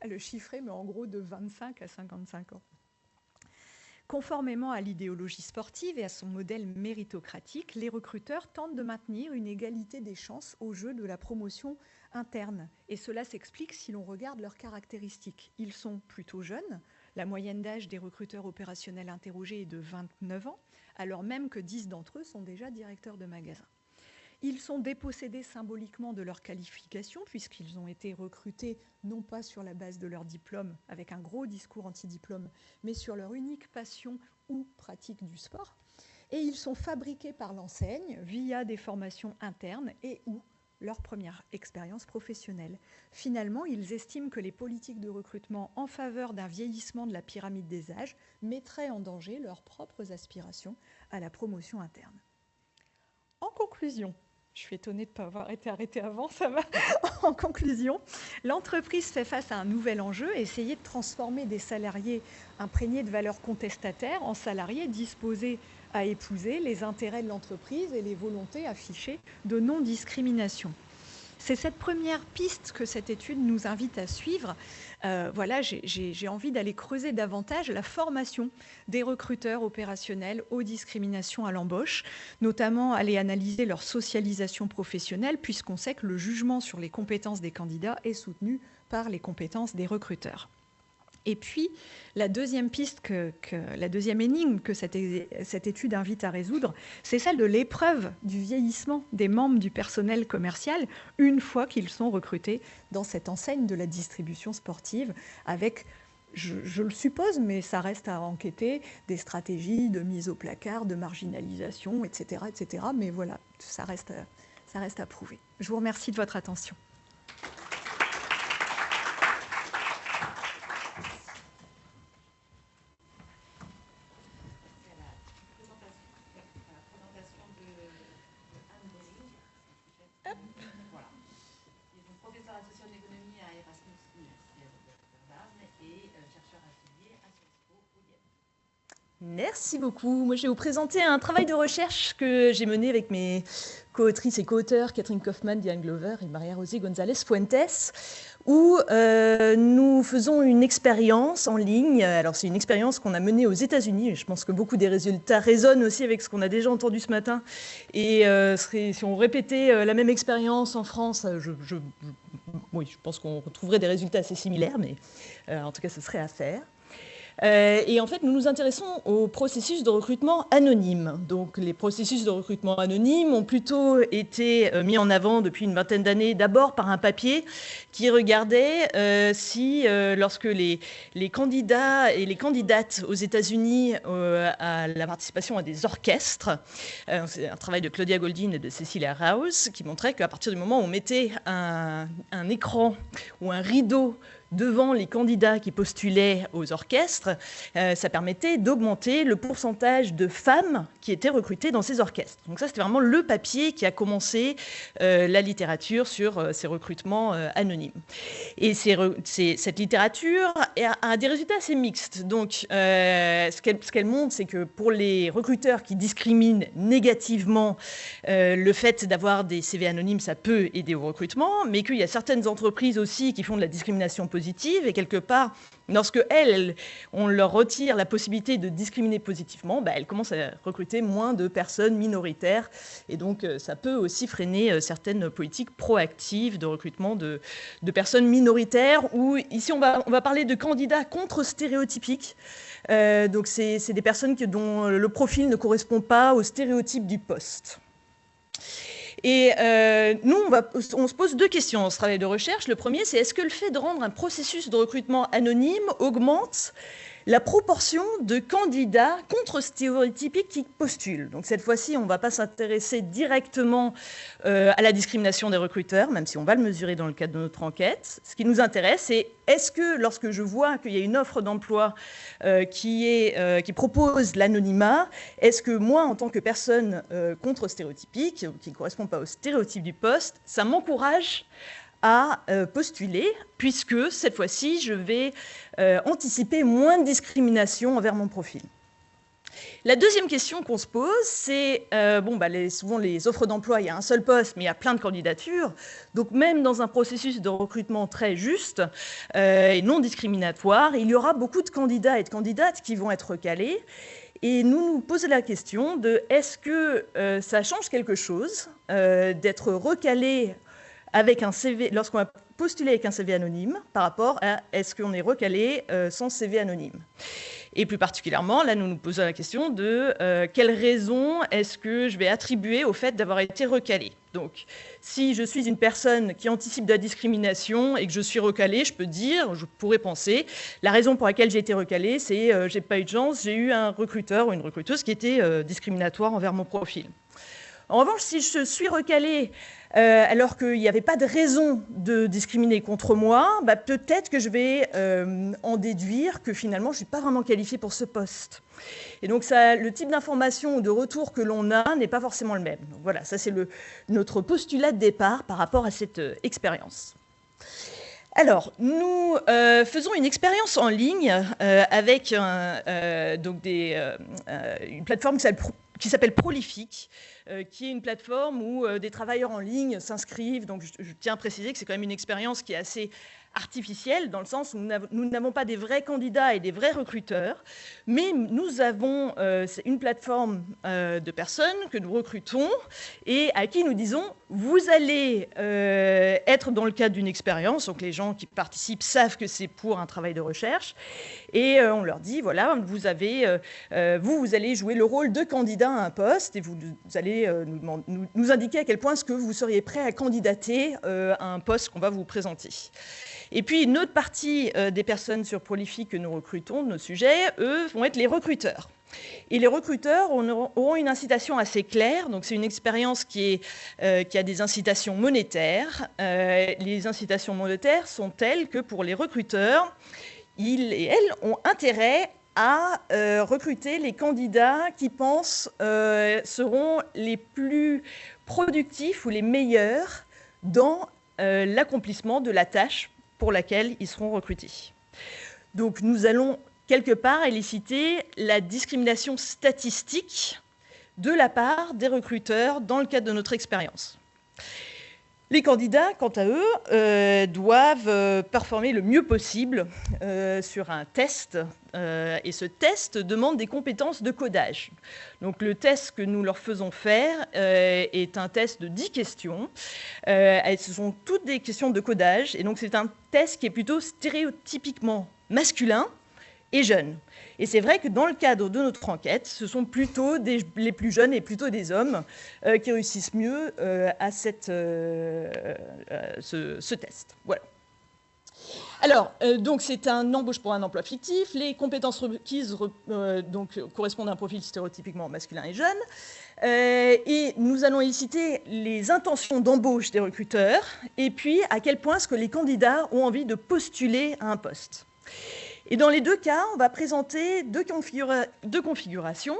le chiffrer, mais en gros de 25 à 55 ans. Conformément à l'idéologie sportive et à son modèle méritocratique, les recruteurs tentent de maintenir une égalité des chances au jeu de la promotion interne. Et cela s'explique si l'on regarde leurs caractéristiques. Ils sont plutôt jeunes. La moyenne d'âge des recruteurs opérationnels interrogés est de 29 ans, alors même que 10 d'entre eux sont déjà directeurs de magasin. Ils sont dépossédés symboliquement de leur qualification puisqu'ils ont été recrutés non pas sur la base de leur diplôme, avec un gros discours anti-diplôme, mais sur leur unique passion ou pratique du sport. Et ils sont fabriqués par l'enseigne via des formations internes et ou leur première expérience professionnelle. Finalement, ils estiment que les politiques de recrutement en faveur d'un vieillissement de la pyramide des âges mettraient en danger leurs propres aspirations à la promotion interne. En conclusion, je suis étonnée de ne pas avoir été arrêtée avant, ça va. En conclusion, l'entreprise fait face à un nouvel enjeu, essayer de transformer des salariés imprégnés de valeurs contestataires en salariés disposés à épouser les intérêts de l'entreprise et les volontés affichées de non-discrimination. C'est cette première piste que cette étude nous invite à suivre. Voilà, j'ai envie d'aller creuser davantage la formation des recruteurs opérationnels aux discriminations à l'embauche, notamment aller analyser leur socialisation professionnelle, puisqu'on sait que le jugement sur les compétences des candidats est soutenu par les compétences des recruteurs. Et puis, la deuxième piste, la deuxième énigme que cette étude invite à résoudre, c'est celle de l'épreuve du vieillissement des membres du personnel commercial une fois qu'ils sont recrutés dans cette enseigne de la distribution sportive avec, je le suppose, mais ça reste à enquêter, des stratégies de mise au placard, de marginalisation, etc. etc. Mais voilà, ça reste à prouver. Je vous remercie de votre attention. Merci beaucoup. Moi, je vais vous présenter un travail de recherche que j'ai mené avec mes co-autrices et co-auteurs, Catherine Kaufmann, Diane Glover et Maria-José González Fuentes, où nous faisons une expérience en ligne. Alors, c'est une expérience qu'on a menée aux États-Unis. Je pense que beaucoup des résultats résonnent aussi avec ce qu'on a déjà entendu ce matin. Et si on répétait la même expérience en France, oui, je pense qu'on retrouverait des résultats assez similaires, mais en tout cas, ce serait à faire. Et en fait, nous nous intéressons au processus de recrutement anonyme. Donc, les processus de recrutement anonyme ont plutôt été mis en avant depuis une vingtaine d'années, d'abord par un papier qui regardait si, lorsque les candidats et les candidates aux États-Unis à la participation à des orchestres, c'est un travail de Claudia Goldin et de Cecilia Rouse, qui montrait qu'à partir du moment où on mettait un écran ou un rideau devant les candidats qui postulaient aux orchestres, ça permettait d'augmenter le pourcentage de femmes qui étaient recrutées dans ces orchestres. Donc ça, c'était vraiment le papier qui a commencé la littérature sur ces recrutements anonymes. Et cette littérature a des résultats assez mixtes. Donc, ce qu'elle montre, c'est que pour les recruteurs qui discriminent négativement, le fait d'avoir des CV anonymes, ça peut aider au recrutement, mais qu'il y a certaines entreprises aussi qui font de la discrimination positive, et quelque part, lorsque on leur retire la possibilité de discriminer positivement, elles commencent à recruter moins de personnes minoritaires, et donc ça peut aussi freiner certaines politiques proactives de recrutement de personnes minoritaires, où ici on va parler de candidats contre-stéréotypiques. Donc c'est des personnes dont le profil ne correspond pas aux stéréotypes du poste. Et nous, on se pose deux questions dans ce travail de recherche. Le premier, c'est est-ce que le fait de rendre un processus de recrutement anonyme augmente la proportion de candidats contre-stéréotypiques qui postulent. Donc cette fois-ci, on ne va pas s'intéresser directement à la discrimination des recruteurs, même si on va le mesurer dans le cadre de notre enquête. Ce qui nous intéresse, c'est est-ce que lorsque je vois qu'il y a une offre d'emploi qui propose l'anonymat, est-ce que moi, en tant que personne contre-stéréotypique, qui ne correspond pas aux stéréotypes du poste, ça m'encourage à postuler, puisque cette fois-ci, je vais anticiper moins de discrimination envers mon profil. La deuxième question qu'on se pose, c'est, souvent les offres d'emploi, il y a un seul poste, mais il y a plein de candidatures. Donc même dans un processus de recrutement très juste et non discriminatoire, il y aura beaucoup de candidats et de candidates qui vont être recalés. Et nous posons la question de est-ce que ça change quelque chose d'être recalé avec un CV, lorsqu'on a postulé avec un CV anonyme, par rapport à est-ce qu'on est recalé sans CV anonyme. Et plus particulièrement, là, nous nous posons la question de quelle raison est-ce que je vais attribuer au fait d'avoir été recalé. Donc, si je suis une personne qui anticipe de la discrimination et que je suis recalée, je pourrais penser, la raison pour laquelle j'ai été recalée, c'est j'ai pas eu de chance, j'ai eu un recruteur ou une recruteuse qui était discriminatoire envers mon profil. En revanche, si je suis recalée alors qu'il n'y avait pas de raison de discriminer contre moi, bah, peut-être que je vais en déduire que finalement, je ne suis pas vraiment qualifiée pour ce poste. Et donc, ça, le type d'information ou de retour que l'on a n'est pas forcément le même. Donc, voilà, ça c'est notre postulat de départ par rapport à cette expérience. Alors, nous faisons une expérience en ligne avec donc une plateforme qui s'appelle Prolific, qui est une plateforme où des travailleurs en ligne s'inscrivent. Donc, je tiens à préciser que c'est quand même une expérience qui est assez artificielle, dans le sens où nous n'avons pas des vrais candidats et des vrais recruteurs, mais nous avons une plateforme de personnes que nous recrutons et à qui nous disons « vous allez être dans le cadre d'une expérience », donc les gens qui participent savent que c'est pour un travail de recherche, et on leur dit « voilà, vous allez jouer le rôle de candidat à un poste et vous allez nous indiquer à quel point est-ce que vous seriez prêt à candidater à un poste qu'on va vous présenter ». Et puis, une autre partie des personnes sur Prolific que nous recrutons, de nos sujets, eux, vont être les recruteurs. Et les recruteurs auront une incitation assez claire. Donc, c'est une expérience qui a des incitations monétaires. Les incitations monétaires sont telles que pour les recruteurs, ils et elles ont intérêt à recruter les candidats qui pensent seront les plus productifs ou les meilleurs dans l'accomplissement de la tâche pour laquelle ils seront recrutés. Donc nous allons quelque part éliciter la discrimination statistique de la part des recruteurs dans le cadre de notre expérience. Les candidats, quant à eux, doivent performer le mieux possible sur un test, et ce test demande des compétences de codage. Donc le test que nous leur faisons faire est un test de 10 questions. Ce sont toutes des questions de codage, et donc c'est un test qui est plutôt stéréotypiquement masculin et jeune. Et c'est vrai que dans le cadre de notre enquête, ce sont plutôt les plus jeunes et plutôt des hommes qui réussissent mieux à ce test. Voilà. Alors, donc c'est un embauche pour un emploi fictif. Les compétences requises donc, correspondent à un profil stéréotypiquement masculin et jeune. Et nous allons éliciter les intentions d'embauche des recruteurs et puis à quel point est-ce que les candidats ont envie de postuler à un poste. Et dans les deux cas, on va présenter deux configurations.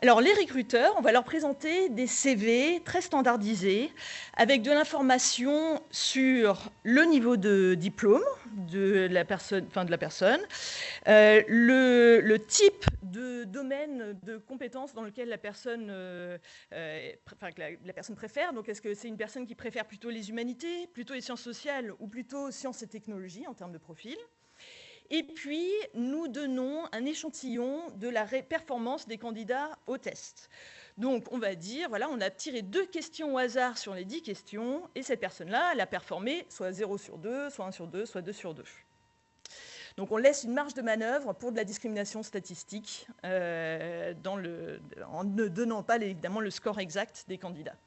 Alors, les recruteurs, on va leur présenter des CV très standardisés avec de l'information sur le niveau de diplôme de la personne, le type de domaine de compétences dans lequel la personne, la personne préfère. Donc, est-ce que c'est une personne qui préfère plutôt les humanités, plutôt les sciences sociales ou plutôt sciences et technologies en termes de profil? Et puis, nous donnons un échantillon de la performance des candidats au test. Donc, on va dire, voilà, on a tiré 2 questions au hasard sur les 10 questions, et cette personne-là, elle a performé soit 0 sur 2, soit 1 sur 2, soit 2 sur 2. Donc, on laisse une marge de manœuvre pour de la discrimination statistique, en ne donnant pas, évidemment, le score exact des candidats.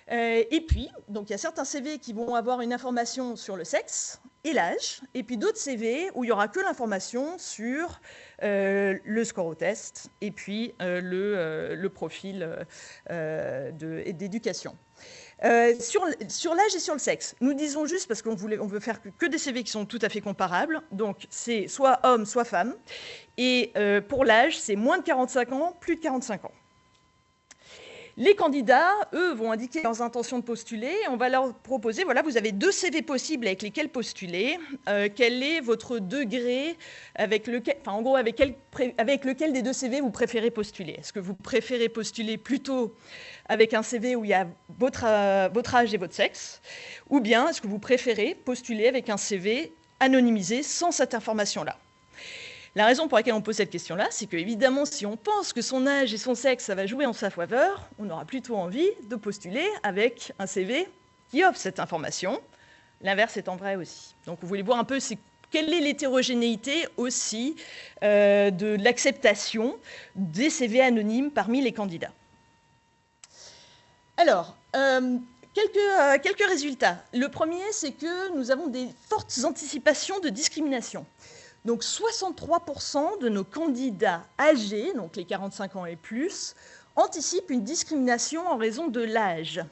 Et puis, donc il y a certains CV qui vont avoir une information sur le sexe et l'âge, et puis d'autres CV où il n'y aura que l'information sur le score au test et puis le profil d'éducation. Sur l'âge et sur le sexe, nous disons juste, parce qu'on veut faire que des CV qui sont tout à fait comparables, donc c'est soit homme, soit femme, et pour l'âge, c'est moins de 45 ans, plus de 45 ans. Les candidats, eux, vont indiquer leurs intentions de postuler. Et on va leur proposer, voilà, vous avez 2 CV possibles avec lesquels postuler. Quel est votre degré avec lequel, enfin, en gros, avec lequel des 2 CV vous préférez postuler? Est-ce que vous préférez postuler plutôt avec un CV où il y a votre âge et votre sexe? Ou bien est-ce que vous préférez postuler avec un CV anonymisé sans cette information-là? La raison pour laquelle on pose cette question-là, c'est qu'évidemment, si on pense que son âge et son sexe, ça va jouer en sa faveur, on aura plutôt envie de postuler avec un CV qui offre cette information. L'inverse étant vrai aussi. Donc, vous voulez voir un peu quelle est l'hétérogénéité aussi de l'acceptation des CV anonymes parmi les candidats. Alors, quelques résultats. Le premier, c'est que nous avons des fortes anticipations de discrimination. Donc 63% de nos candidats âgés, donc les 45 ans et plus, anticipent une discrimination en raison de l'âge,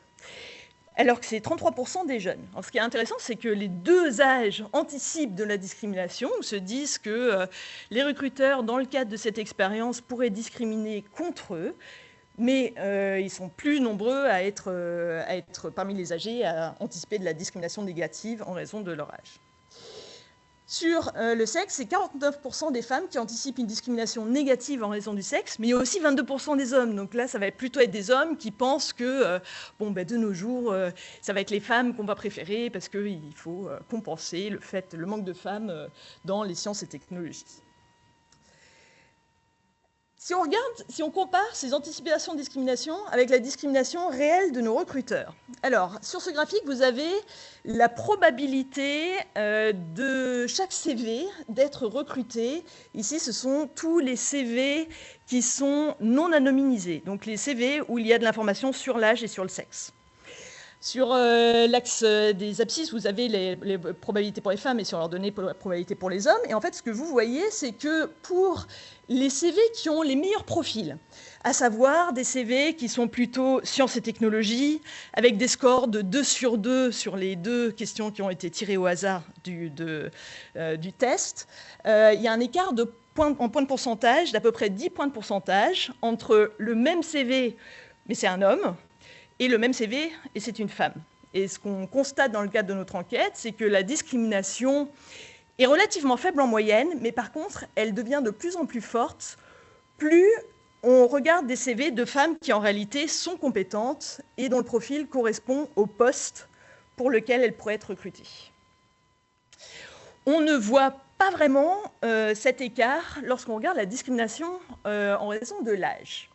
alors que c'est 33% des jeunes. Alors, ce qui est intéressant, c'est que les deux âges anticipent de la discrimination, ou se disent que les recruteurs, dans le cadre de cette expérience, pourraient discriminer contre eux, mais ils sont plus nombreux à être parmi les âgés à anticiper de la discrimination négative en raison de leur âge. Sur le sexe, c'est 49% des femmes qui anticipent une discrimination négative en raison du sexe, mais il y a aussi 22% des hommes. Donc là, ça va plutôt être des hommes qui pensent que de nos jours, ça va être les femmes qu'on va préférer parce qu'il faut compenser le manque de femmes dans les sciences et technologies. Si on compare ces anticipations de discrimination avec la discrimination réelle de nos recruteurs. Alors, sur ce graphique, vous avez la probabilité de chaque CV d'être recruté. Ici, ce sont tous les CV qui sont non anonymisés, donc les CV où il y a de l'information sur l'âge et sur le sexe. Sur l'axe des abscisses, vous avez les probabilités pour les femmes et sur leurs données, les probabilités pour les hommes. Et en fait, ce que vous voyez, c'est que pour les CV qui ont les meilleurs profils, à savoir des CV qui sont plutôt sciences et technologies, avec des scores de 2 sur 2 sur les 2 questions qui ont été tirées au hasard du test, il y a un écart en points de pourcentage d'à peu près 10 points de pourcentage entre le même CV, mais c'est un homme, et le même CV, et c'est une femme. Et ce qu'on constate dans le cadre de notre enquête, c'est que la discrimination est relativement faible en moyenne, mais par contre, elle devient de plus en plus forte, plus on regarde des CV de femmes qui en réalité sont compétentes et dont le profil correspond au poste pour lequel elles pourraient être recrutées. On ne voit pas vraiment cet écart lorsqu'on regarde la discrimination en raison de l'âge.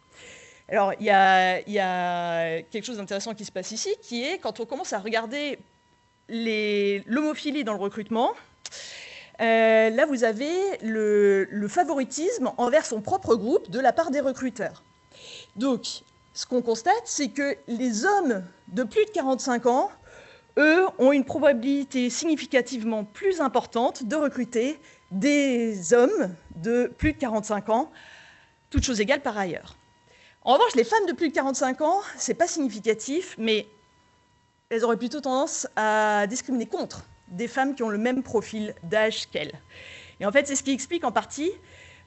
Alors, il y a quelque chose d'intéressant qui se passe ici, qui est quand on commence à regarder l'homophilie dans le recrutement, là, vous avez le favoritisme envers son propre groupe de la part des recruteurs. Donc, ce qu'on constate, c'est que les hommes de plus de 45 ans, eux, ont une probabilité significativement plus importante de recruter des hommes de plus de 45 ans, toutes choses égales par ailleurs. En revanche, les femmes de plus de 45 ans, ce n'est pas significatif, mais elles auraient plutôt tendance à discriminer contre des femmes qui ont le même profil d'âge qu'elles. Et en fait, c'est ce qui explique en partie,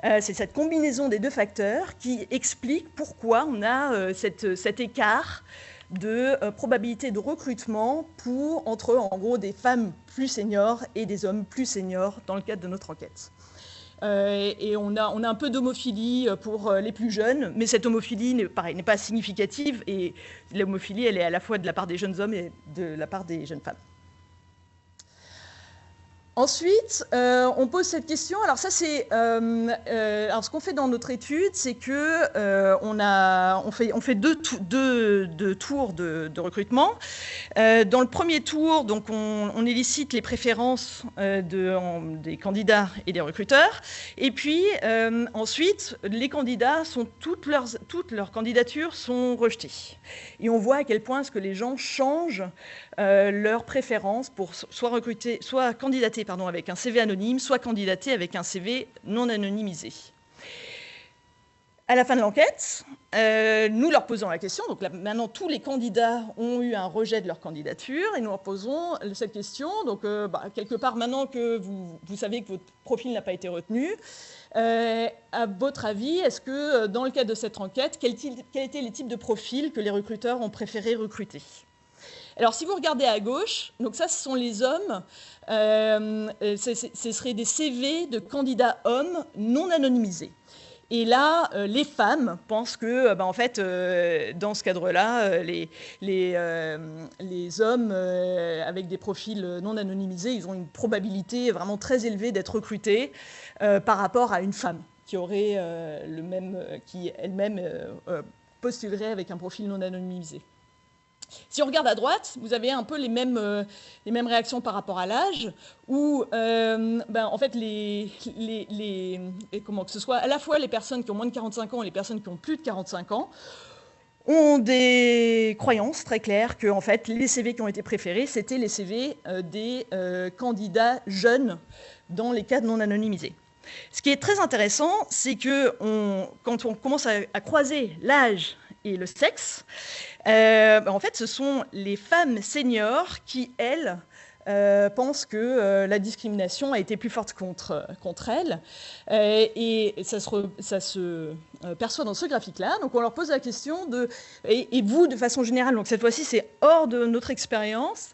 c'est cette combinaison des deux facteurs qui explique pourquoi on a cet écart de probabilité de recrutement entre, en gros, des femmes plus seniors et des hommes plus seniors dans le cadre de notre enquête. Et on a un peu d'homophilie pour les plus jeunes, mais cette homophilie, n'est pas significative, et l'homophilie, elle est à la fois de la part des jeunes hommes et de la part des jeunes femmes. Ensuite, on pose cette question. Alors ça, c'est alors ce qu'on fait dans notre étude, c'est que on fait deux tours de recrutement. Dans le premier tour, donc on élicite les préférences des candidats et des recruteurs. Et puis ensuite, les candidats toutes leurs candidatures sont rejetées. Et on voit à quel point est-ce que les gens changent leurs préférences pour soit candidater avec un CV anonyme, soit candidater avec un CV non anonymisé. À la fin de l'enquête, nous leur posons la question, donc là, maintenant tous les candidats ont eu un rejet de leur candidature, et nous leur posons cette question, donc quelque part maintenant que vous savez que votre profil n'a pas été retenu, à votre avis, est-ce que dans le cadre de cette enquête, quels étaient les types de profils que les recruteurs ont préféré recruter ? Alors, si vous regardez à gauche, donc ça, ce sont les hommes, ce seraient des CV de candidats hommes non anonymisés. Et là, les femmes pensent que, en fait, dans ce cadre-là, les hommes avec des profils non anonymisés, ils ont une probabilité vraiment très élevée d'être recrutés par rapport à une femme qui aurait qui elle-même postulerait avec un profil non anonymisé. Si on regarde à droite, vous avez un peu les mêmes réactions par rapport à l'âge, où en fait, comment que ce soit à la fois les personnes qui ont moins de 45 ans et les personnes qui ont plus de 45 ans, ont des croyances très claires que en fait, les CV qui ont été préférés, c'était les CV des candidats jeunes dans les cadres non anonymisés. Ce qui est très intéressant, c'est que quand on commence à croiser l'âge et le sexe. En fait, ce sont les femmes seniors qui, elles, pensent que la discrimination a été plus forte contre elles. Et ça se perçoit dans ce graphique-là. Donc on leur pose la question de... Et vous, de façon générale, donc cette fois-ci, c'est hors de notre expérience,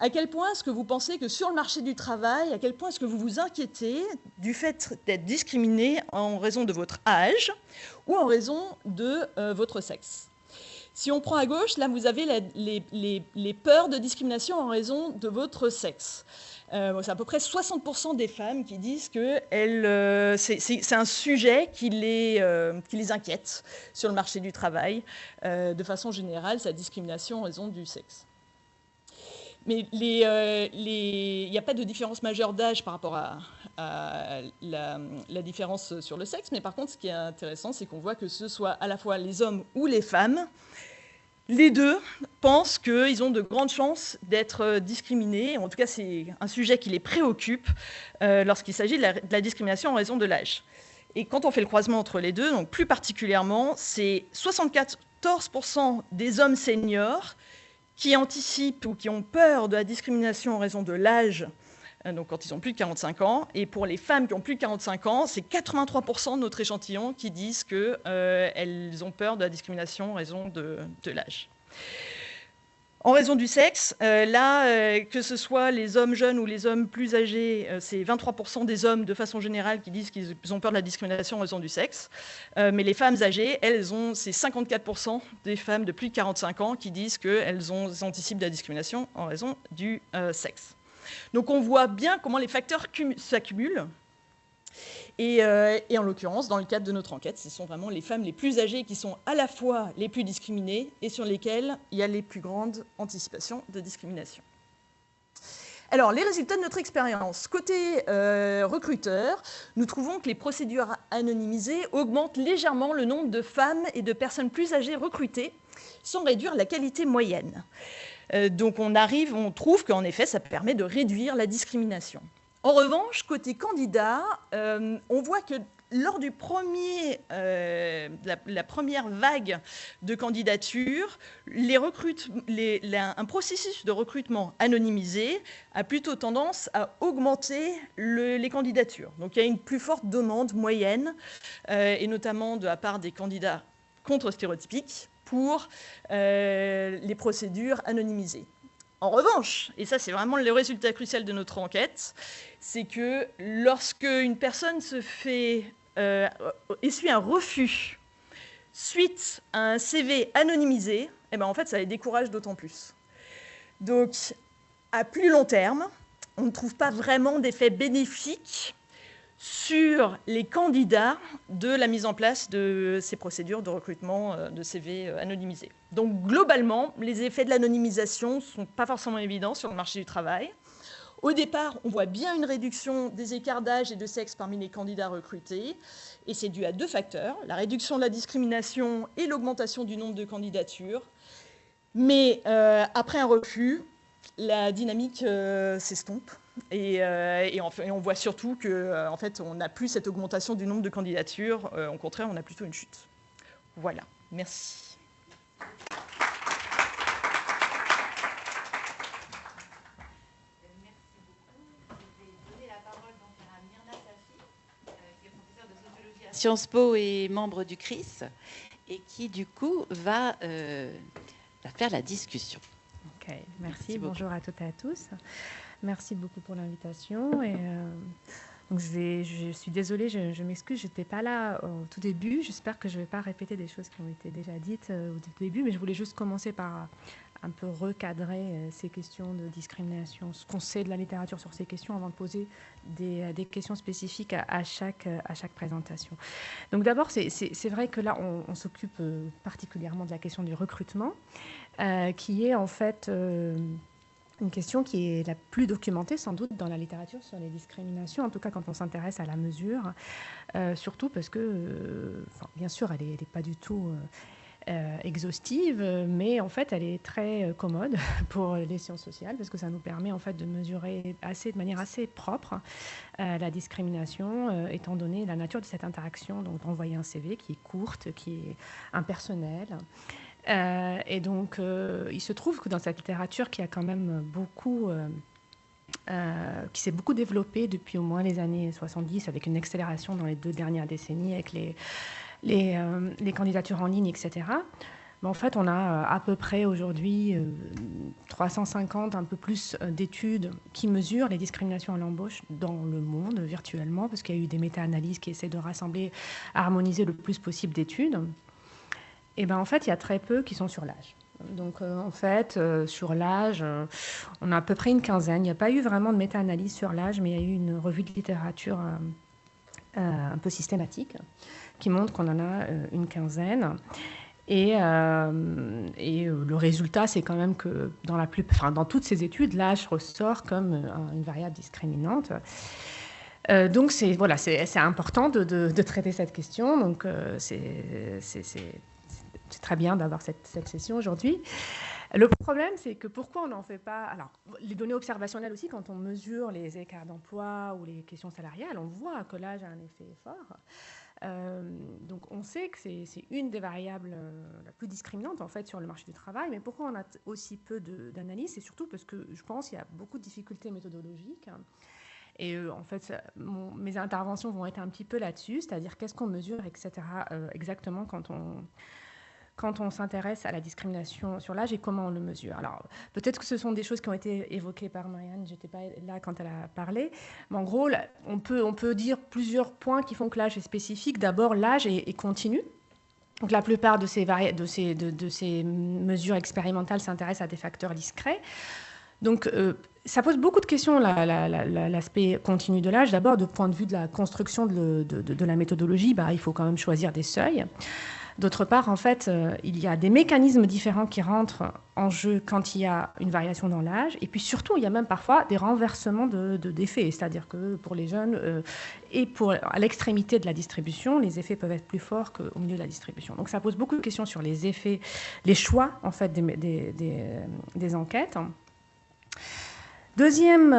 à quel point est-ce que vous pensez que sur le marché du travail, à quel point est-ce que vous vous inquiétez du fait d'être discriminé en raison de votre âge ou en raison de votre sexe? Si on prend à gauche, là, vous avez les peurs de discrimination en raison de votre sexe. C'est à peu près 60% des femmes qui disent que c'est un sujet qui les inquiète sur le marché du travail. De façon générale, c'est la discrimination en raison du sexe. Mais il n'y a pas de différence majeure d'âge par rapport à la différence sur le sexe. Mais par contre, ce qui est intéressant, c'est qu'on voit que ce soit à la fois les hommes ou les femmes, les deux pensent qu'ils ont de grandes chances d'être discriminés. En tout cas, c'est un sujet qui les préoccupe lorsqu'il s'agit de la discrimination en raison de l'âge. Et quand on fait le croisement entre les deux, donc plus particulièrement, c'est 74% des hommes seniors qui anticipent ou qui ont peur de la discrimination en raison de l'âge, donc quand ils ont plus de 45 ans. Et pour les femmes qui ont plus de 45 ans, c'est 83% de notre échantillon qui disent qu'elles ont peur de la discrimination en raison de l'âge. En raison du sexe, que ce soit les hommes jeunes ou les hommes plus âgés, c'est 23% des hommes de façon générale qui disent qu'ils ont peur de la discrimination en raison du sexe. Mais les femmes âgées, c'est 54% des femmes de plus de 45 ans qui disent qu'elles anticipent de la discrimination en raison du sexe. Donc on voit bien comment les facteurs s'accumulent. Et en l'occurrence, dans le cadre de notre enquête, ce sont vraiment les femmes les plus âgées qui sont à la fois les plus discriminées et sur lesquelles il y a les plus grandes anticipations de discrimination. Alors, les résultats de notre expérience. Côté recruteur, nous trouvons que les procédures anonymisées augmentent légèrement le nombre de femmes et de personnes plus âgées recrutées sans réduire la qualité moyenne. Donc on trouve qu'en effet, ça permet de réduire la discrimination. En revanche, côté candidat, on voit que lors du la première vague de candidatures, un processus de recrutement anonymisé a plutôt tendance à augmenter les candidatures. Donc il y a une plus forte demande moyenne, et notamment de la part des candidats contre-stéréotypiques, pour les procédures anonymisées. En revanche, et ça c'est vraiment le résultat crucial de notre enquête, c'est que lorsque une personne essuie un refus suite à un CV anonymisé, en fait ça les décourage d'autant plus. Donc à plus long terme, on ne trouve pas vraiment d'effet bénéfique sur les candidats de la mise en place de ces procédures de recrutement de CV anonymisés. Donc globalement, les effets de l'anonymisation ne sont pas forcément évidents sur le marché du travail. Au départ, on voit bien une réduction des écarts d'âge et de sexe parmi les candidats recrutés, et c'est dû à deux facteurs, la réduction de la discrimination et l'augmentation du nombre de candidatures. Mais après un refus, la dynamique s'estompe. Et on voit surtout qu'en fait, on n'a plus cette augmentation du nombre de candidatures. Au contraire, on a plutôt une chute. Voilà, merci. Merci beaucoup. Je vais donner la parole donc à Myrna Safi, qui est professeure de sociologie à Sciences Po et membre du CRIS, et qui du coup va faire la discussion. Ok, merci bonjour à toutes et à tous. Merci beaucoup pour l'invitation. Et donc je suis désolée, je m'excuse, je n'étais pas là au tout début. J'espère que je ne vais pas répéter des choses qui ont été déjà dites au tout début, mais je voulais juste commencer par un peu recadrer ces questions de discrimination, ce qu'on sait de la littérature sur ces questions avant de poser des questions spécifiques à chaque présentation. Donc d'abord, c'est vrai que là, on s'occupe particulièrement de la question du recrutement, qui est en fait une question qui est la plus documentée sans doute dans la littérature sur les discriminations, en tout cas quand on s'intéresse à la mesure, surtout parce que, bien sûr, elle n'est pas du tout exhaustive, mais en fait, elle est très commode pour les sciences sociales parce que ça nous permet en fait de mesurer de manière assez propre la discrimination, étant donné la nature de cette interaction. Donc, d'envoyer un CV qui est courte, qui est impersonnelle. Et donc, il se trouve que dans cette littérature qui a quand même beaucoup... qui s'est beaucoup développée depuis au moins les années 70, avec une accélération dans les 2 dernières décennies, avec les candidatures en ligne, etc. Mais en fait, on a à peu près aujourd'hui 350, un peu plus d'études qui mesurent les discriminations à l'embauche dans le monde, virtuellement, parce qu'il y a eu des méta-analyses qui essaient de rassembler, harmoniser le plus possible d'études. Et bien, en fait, il y a très peu qui sont sur l'âge. Donc, en fait, sur l'âge, on a à peu près une quinzaine. Il n'y a pas eu vraiment de méta-analyse sur l'âge, mais il y a eu une revue de littérature un peu systématique qui montre qu'on en a une quinzaine. Et le résultat, c'est quand même que dans toutes ces études, l'âge ressort comme une variable discriminante. Donc, c'est important de traiter cette question. Donc, c'est très bien d'avoir cette session aujourd'hui. Le problème, c'est que pourquoi on n'en fait pas... Alors, les données observationnelles aussi, quand on mesure les écarts d'emploi ou les questions salariales, on voit que l'âge a un effet fort. Donc, on sait que c'est une des variables la plus discriminante, en fait, sur le marché du travail. Mais pourquoi on a aussi peu d'analyses? C'est surtout parce que je pense qu'il y a beaucoup de difficultés méthodologiques. Et en fait, mes interventions vont être un petit peu là-dessus, c'est-à-dire qu'est-ce qu'on mesure, etc., exactement quand on s'intéresse à la discrimination sur l'âge et comment on le mesure. Alors, peut-être que ce sont des choses qui ont été évoquées par Marianne, je n'étais pas là quand elle a parlé, mais en gros, là, on peut dire plusieurs points qui font que l'âge est spécifique. D'abord, l'âge est continu. Donc, la plupart de ces mesures expérimentales s'intéressent à des facteurs discrets. Donc, ça pose beaucoup de questions, l'aspect continu de l'âge. D'abord, du point de vue de la construction de la méthodologie, il faut quand même choisir des seuils. D'autre part, en fait, il y a des mécanismes différents qui rentrent en jeu quand il y a une variation dans l'âge. Et puis surtout, il y a même parfois des renversements d'effets. C'est-à-dire que pour les jeunes et à l'extrémité de la distribution, les effets peuvent être plus forts qu'au milieu de la distribution. Donc ça pose beaucoup de questions sur les effets, les choix en fait, des enquêtes. Deuxième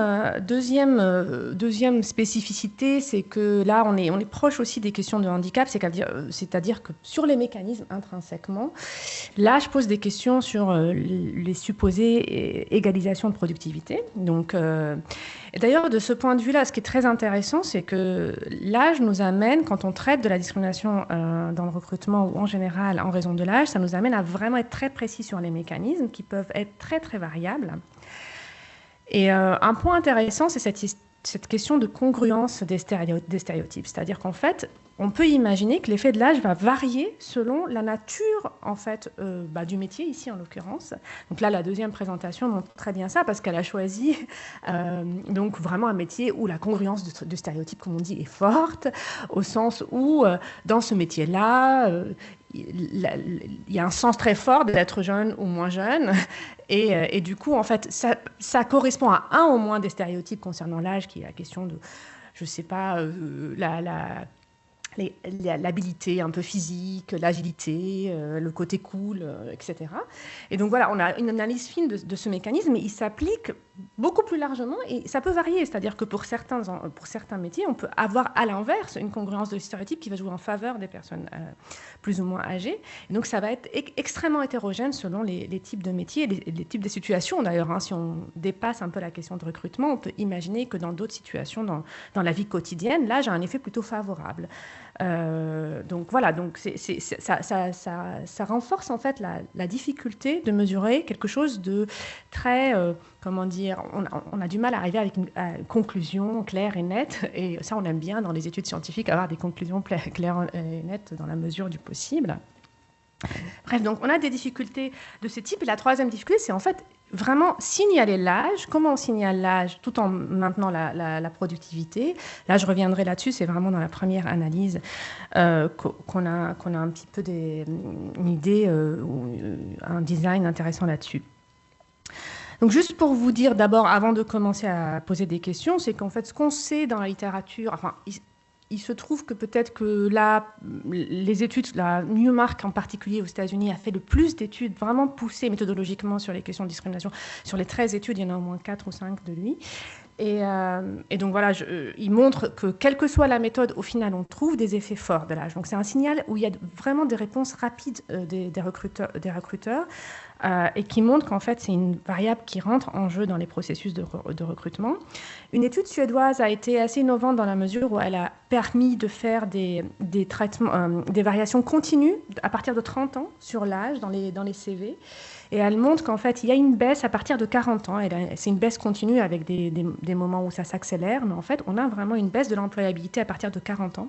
spécificité, c'est que là, on est proche aussi des questions de handicap, c'est-à-dire que sur les mécanismes intrinsèquement, là, je pose des questions sur les supposées égalisations de productivité. Donc, et d'ailleurs, de ce point de vue-là, ce qui est très intéressant, c'est que l'âge nous amène, quand on traite de la discrimination dans le recrutement ou en général en raison de l'âge, ça nous amène à vraiment être très précis sur les mécanismes qui peuvent être très, très variables. Et un point intéressant, c'est cette question de congruence des stéréotypes. C'est-à-dire qu'en fait, on peut imaginer que l'effet de l'âge va varier selon la nature en fait, du métier, ici en l'occurrence. Donc là, la deuxième présentation montre très bien ça, parce qu'elle a choisi donc vraiment un métier où la congruence de stéréotypes, comme on dit, est forte, au sens où, dans ce métier-là, il y a un sens très fort d'être jeune ou moins jeune. Et du coup, en fait, ça correspond à un au moins des stéréotypes concernant l'âge, qui est la question de, je ne sais pas, l'habilité un peu physique, l'agilité, le côté cool, etc. Et donc voilà, on a une analyse fine de ce mécanisme, mais il s'applique beaucoup plus largement et ça peut varier. C'est-à-dire que pour certains métiers, on peut avoir à l'inverse une congruence de stéréotypes qui va jouer en faveur des personnes plus ou moins âgées. Et donc ça va être extrêmement hétérogène selon les types de métiers, les types de situations. D'ailleurs, si on dépasse un peu la question de recrutement, on peut imaginer que dans d'autres situations, dans la vie quotidienne, l'âge a un effet plutôt favorable. Donc voilà, donc ça renforce en fait la difficulté de mesurer quelque chose de très, comment dire, on a du mal à arriver avec une conclusion claire et nette, et ça on aime bien dans les études scientifiques avoir des conclusions claires et nettes dans la mesure du possible. Bref, donc on a des difficultés de ce type, et la troisième difficulté, c'est en fait vraiment signaler l'âge. Comment on signale l'âge tout en maintenant la productivité? Là, je reviendrai là-dessus, c'est vraiment dans la première analyse qu'on a un petit peu une idée, un design intéressant là-dessus. Donc juste pour vous dire d'abord, avant de commencer à poser des questions, c'est qu'en fait ce qu'on sait dans la littérature, enfin il se trouve que peut-être que les études, la Newmark en particulier aux États-Unis a fait le plus d'études vraiment poussées méthodologiquement sur les questions de discrimination. Sur les 13 études, il y en a au moins 4 ou 5 de lui. Et donc voilà, il montre que quelle que soit la méthode, au final, on trouve des effets forts de l'âge. Donc c'est un signal où il y a vraiment des réponses rapides des recruteurs et qui montre qu'en fait, c'est une variable qui rentre en jeu dans les processus de recrutement. Une étude suédoise a été assez innovante dans la mesure où elle a permis de faire des traitements, des variations continues à partir de 30 ans sur l'âge dans les CV. Et elle montre qu'en fait, il y a une baisse à partir de 40 ans. C'est une baisse continue avec des moments où ça s'accélère, mais en fait, on a vraiment une baisse de l'employabilité à partir de 40 ans.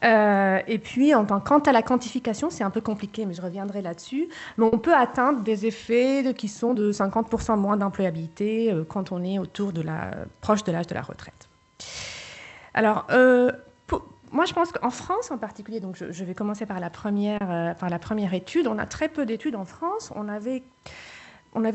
Et puis, quant à la quantification, c'est un peu compliqué, mais je reviendrai là-dessus. Mais on peut atteindre des effets qui sont de 50% moins d'employabilité quand on est proche de l'âge de la retraite. Alors, moi, je pense qu'en France en particulier, donc je vais commencer par la première étude, on a très peu d'études en France. On avait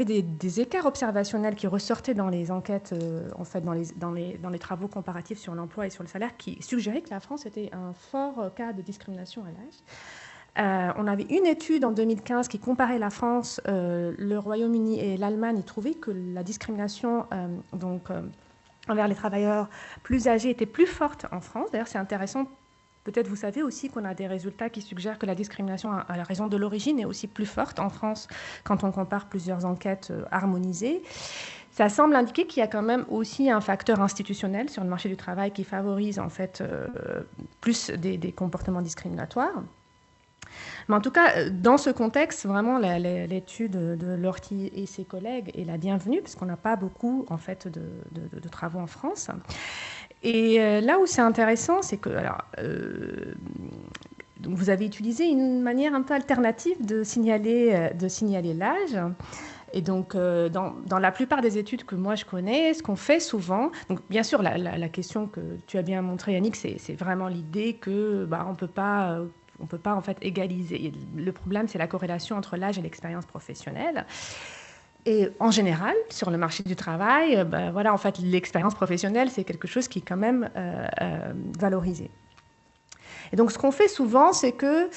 des écarts observationnels qui ressortaient dans les enquêtes, en fait, dans les travaux comparatifs sur l'emploi et sur le salaire, qui suggéraient que la France était un fort cas de discrimination à l'âge. On avait une étude en 2015 qui comparait la France, le Royaume-Uni et l'Allemagne. Ils trouvaient que la discrimination envers les travailleurs plus âgés était plus forte en France. D'ailleurs, c'est intéressant. Peut-être vous savez aussi qu'on a des résultats qui suggèrent que la discrimination à la raison de l'origine est aussi plus forte en France quand on compare plusieurs enquêtes harmonisées. Ça semble indiquer qu'il y a quand même aussi un facteur institutionnel sur le marché du travail qui favorise en fait plus des comportements discriminatoires. Mais en tout cas, dans ce contexte, vraiment, l'étude de Lortie et ses collègues est la bienvenue, parce qu'on n'a pas beaucoup en fait, de travaux en France. Et là où c'est intéressant, c'est que donc vous avez utilisé une manière un peu alternative de signaler l'âge. Et donc, dans la plupart des études que moi je connais, ce qu'on fait souvent, donc bien sûr, la question que tu as bien montrée, Yannick, c'est vraiment l'idée que on peut pas en fait égaliser. Le problème, c'est la corrélation entre l'âge et l'expérience professionnelle. Et en général, sur le marché du travail, voilà, en fait, l'expérience professionnelle, c'est quelque chose qui est quand même valorisé. Et donc, ce qu'on fait souvent, c'est que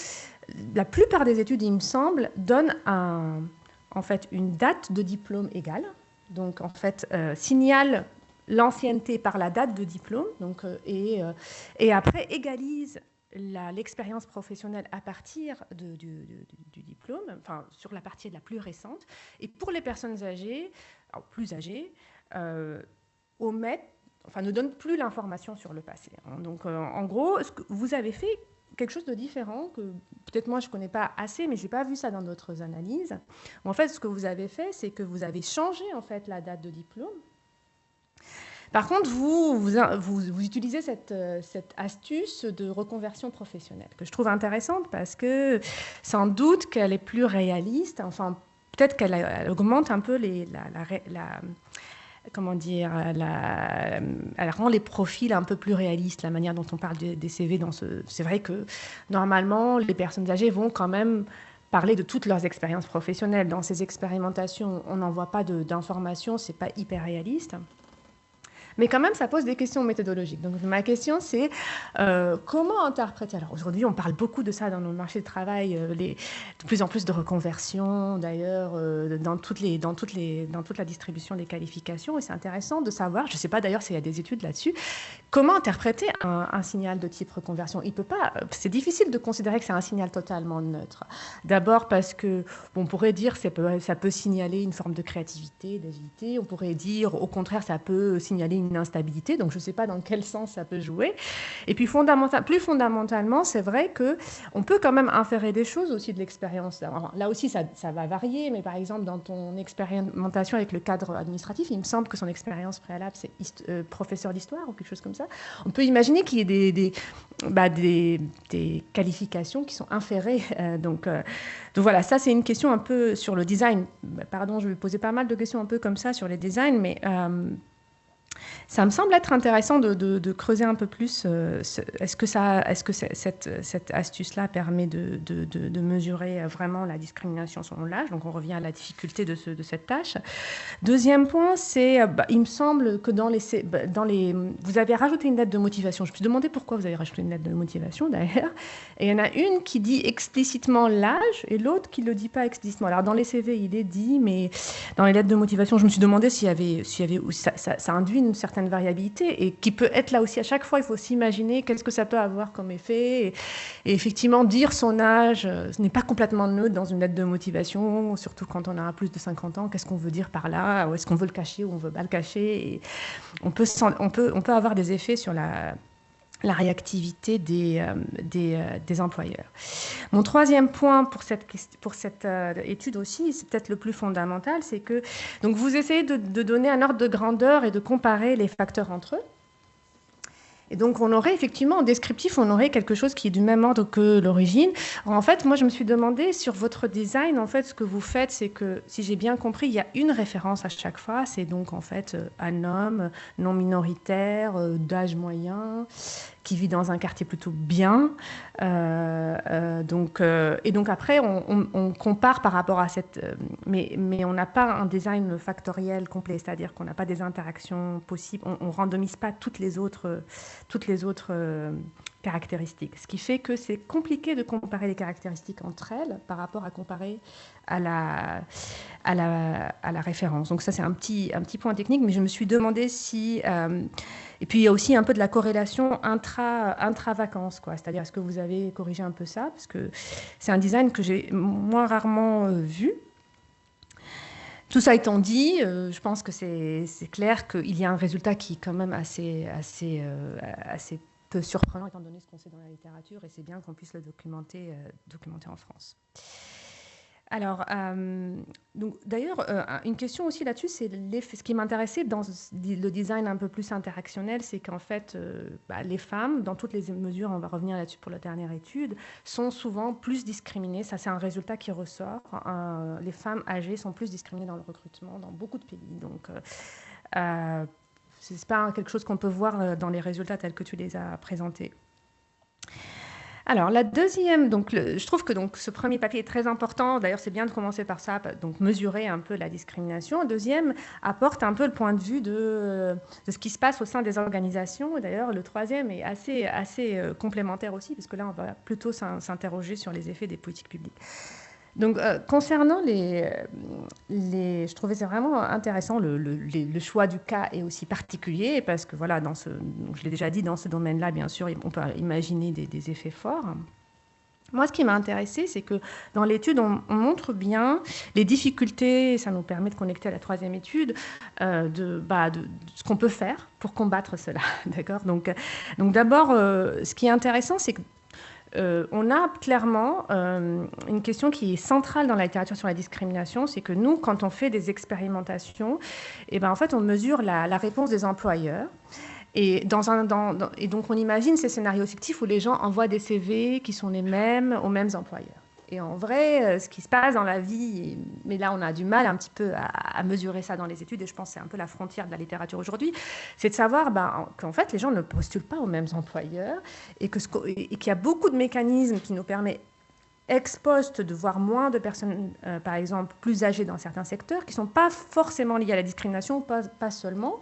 la plupart des études, il me semble, donnent en fait une date de diplôme égale. Donc, en fait, signale l'ancienneté par la date de diplôme, donc, et après égalise l'expérience professionnelle à partir du diplôme, enfin sur la partie la plus récente. Et pour les personnes âgées, alors plus âgées, ne donne plus l'information sur le passé. Donc en gros, vous avez fait quelque chose de différent que peut-être moi je ne connais pas assez, mais je n'ai pas vu ça dans d'autres analyses. En fait, ce que vous avez fait, c'est que vous avez changé en fait la date de diplôme. Par contre, vous utilisez cette astuce de reconversion professionnelle que je trouve intéressante parce que sans doute qu'elle est plus réaliste. Enfin, peut-être qu'elle augmente un peu elle rend les profils un peu plus réalistes, la manière dont on parle des CV. C'est vrai que normalement, les personnes âgées vont quand même parler de toutes leurs expériences professionnelles. Dans ces expérimentations, on n'en voit pas d'informations, c'est pas hyper réaliste. Mais quand même, ça pose des questions méthodologiques. Donc, ma question, c'est comment interpréter. Alors, aujourd'hui, on parle beaucoup de ça dans le marché du travail, de plus en plus de reconversion, d'ailleurs, dans toute la distribution des qualifications. Et c'est intéressant de savoir, je ne sais pas d'ailleurs s'il y a des études là-dessus, comment interpréter un signal de type reconversion. C'est difficile de considérer que c'est un signal totalement neutre. D'abord parce que, on pourrait dire que ça peut signaler une forme de créativité, d'agilité. On pourrait dire, au contraire, ça peut signaler une instabilité, donc je ne sais pas dans quel sens ça peut jouer. Et puis plus fondamentalement, c'est vrai qu'on peut quand même inférer des choses aussi de l'expérience. Là aussi, ça va varier, mais par exemple, dans ton expérimentation avec le cadre administratif, il me semble que son expérience préalable, c'est professeur d'histoire ou quelque chose comme ça. On peut imaginer qu'il y ait des qualifications qui sont inférées. Donc voilà, ça c'est une question un peu sur le design. Pardon, je vais poser pas mal de questions un peu comme ça sur les designs, mais Ça me semble être intéressant de creuser un peu plus. Est-ce que cette astuce-là permet de mesurer vraiment la discrimination selon l'âge? Donc on revient à la difficulté de cette tâche. Deuxième point, c'est, il me semble que vous avez rajouté une lettre de motivation. Je me suis demandé pourquoi vous avez rajouté une lettre de motivation d'ailleurs. Et il y en a une qui dit explicitement l'âge et l'autre qui ne le dit pas explicitement. Alors dans les CV, il est dit, mais dans les lettres de motivation, je me suis demandé s'il y avait ça induit une certaine variabilité et qui peut être là aussi à chaque fois. Il faut s'imaginer qu'est-ce que ça peut avoir comme effet. Et effectivement, dire son âge, ce n'est pas complètement neutre dans une lettre de motivation, surtout quand on a plus de 50 ans. Qu'est-ce qu'on veut dire par là? Ou est-ce qu'on veut le cacher ou on ne veut pas le cacher? Et on peut avoir des effets sur la réactivité des employeurs. Mon troisième point pour cette étude aussi, c'est peut-être le plus fondamental, c'est que donc vous essayez de donner un ordre de grandeur et de comparer les facteurs entre eux. Et donc, on aurait effectivement, en descriptif, on aurait quelque chose qui est du même ordre que l'origine. En fait, moi, je me suis demandé, sur votre design, en fait, ce que vous faites, c'est que, si j'ai bien compris, il y a une référence à chaque fois. C'est donc, en fait, un homme non minoritaire, d'âge moyen, qui vit dans un quartier plutôt bien. Et donc, après, on compare par rapport à cette... mais on n'a pas un design factoriel complet, c'est-à-dire qu'on n'a pas des interactions possibles. On ne randomise pas toutes les autres caractéristiques. Ce qui fait que c'est compliqué de comparer les caractéristiques entre elles par rapport à comparer à la référence. Donc ça, c'est un petit point technique, mais je me suis demandé si... et puis, il y a aussi un peu de la corrélation intra-vacances, quoi. C'est-à-dire, est-ce que vous avez corrigé un peu ça? Parce que c'est un design que j'ai moins rarement vu. Tout ça étant dit, je pense que c'est clair qu'il y a un résultat qui est quand même assez peu surprenant étant donné ce qu'on sait dans la littérature, et c'est bien qu'on puisse le documenter en France. Alors, d'ailleurs, une question aussi là-dessus, c'est ce qui m'intéressait dans le design un peu plus interactionnel, c'est qu'en fait, les femmes, dans toutes les mesures, on va revenir là-dessus pour la dernière étude, sont souvent plus discriminées. Ça, c'est un résultat qui ressort. Les femmes âgées sont plus discriminées dans le recrutement dans beaucoup de pays. Donc, ce n'est pas quelque chose qu'on peut voir dans les résultats tels que tu les as présentés. Alors, la deuxième, je trouve que ce premier papier est très important. D'ailleurs, c'est bien de commencer par ça, donc mesurer un peu la discrimination. Le deuxième apporte un peu le point de vue de ce qui se passe au sein des organisations. D'ailleurs, le troisième est assez complémentaire aussi, parce que là, on va plutôt s'interroger sur les effets des politiques publiques. Donc, concernant je trouvais c'est vraiment intéressant, le choix du cas est aussi particulier, parce que voilà, je l'ai déjà dit, dans ce domaine-là, bien sûr, on peut imaginer des effets forts. Moi, ce qui m'a intéressé, c'est que dans l'étude, on montre bien les difficultés, et ça nous permet de connecter à la troisième étude, de ce qu'on peut faire pour combattre cela. D'accord ? Donc d'abord, ce qui est intéressant, c'est que on a clairement une question qui est centrale dans la littérature sur la discrimination, c'est que nous, quand on fait des expérimentations, en fait, on mesure la réponse des employeurs. Et donc, on imagine ces scénarios fictifs où les gens envoient des CV qui sont les mêmes aux mêmes employeurs. Et en vrai, ce qui se passe dans la vie, mais là on a du mal un petit peu à mesurer ça dans les études, et je pense que c'est un peu la frontière de la littérature aujourd'hui, c'est de savoir qu'en fait les gens ne postulent pas aux mêmes employeurs, et qu'il y a beaucoup de mécanismes qui nous permettent ex post de voir moins de personnes, par exemple, plus âgées dans certains secteurs, qui ne sont pas forcément liées à la discrimination, pas seulement,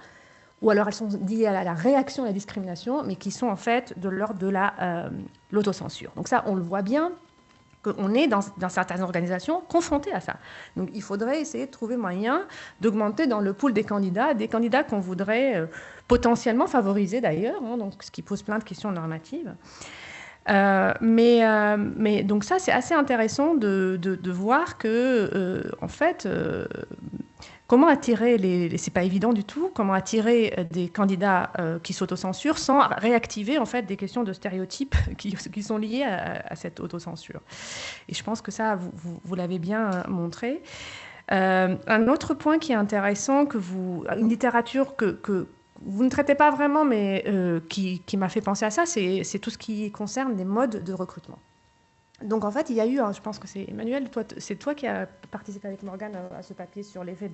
ou alors elles sont liées à la réaction à la discrimination, mais qui sont en fait de l'ordre de l'autocensure. Donc ça, on le voit bien, qu'on est dans certaines organisations confrontés à ça. Donc il faudrait essayer de trouver moyen d'augmenter dans le pool des candidats qu'on voudrait potentiellement favoriser d'ailleurs, donc ce qui pose plein de questions normatives. Mais donc ça, c'est assez intéressant de voir que, en fait, comment attirer c'est pas évident du tout, comment attirer des candidats qui s'autocensurent sans réactiver en fait des questions de stéréotypes qui sont liées à cette autocensure. Et je pense que ça, vous l'avez bien montré. Un autre point qui est intéressant, une littérature que vous ne traitez pas vraiment, mais qui m'a fait penser à ça, c'est tout ce qui concerne les modes de recrutement. Donc en fait, il y a eu, je pense que c'est Emmanuel, c'est toi qui as participé avec Morgane à ce papier sur l'effet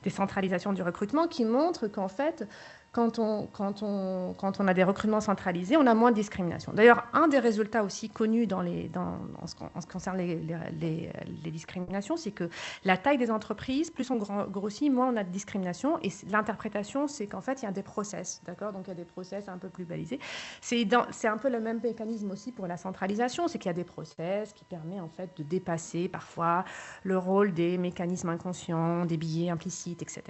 des centralisations du recrutement, qui montre qu'en fait, quand on a des recrutements centralisés, on a moins de discrimination. D'ailleurs, un des résultats aussi connus en ce qui concerne les discriminations, c'est que la taille des entreprises, plus on grossit, moins on a de discrimination. Et l'interprétation, c'est qu'en fait, il y a des process, d'accord? Donc, il y a des process un peu plus balisés. C'est un peu le même mécanisme aussi pour la centralisation, c'est qu'il y a des process qui permettent en fait de dépasser parfois le rôle des mécanismes inconscients, des biais implicites, etc.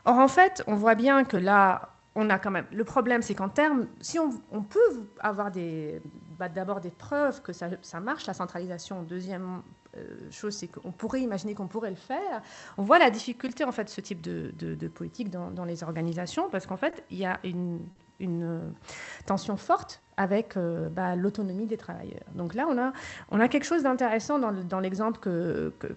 Or, en fait, on voit bien que là, on a quand même... Le problème, c'est qu'en termes... Si on peut avoir d'abord des preuves que ça marche, la centralisation. Deuxième chose, c'est qu'on pourrait imaginer qu'on pourrait le faire. On voit la difficulté, en fait, de ce type de politique dans les organisations, parce qu'en fait, il y a une tension forte avec l'autonomie des travailleurs. Donc là, on a quelque chose d'intéressant dans l'exemple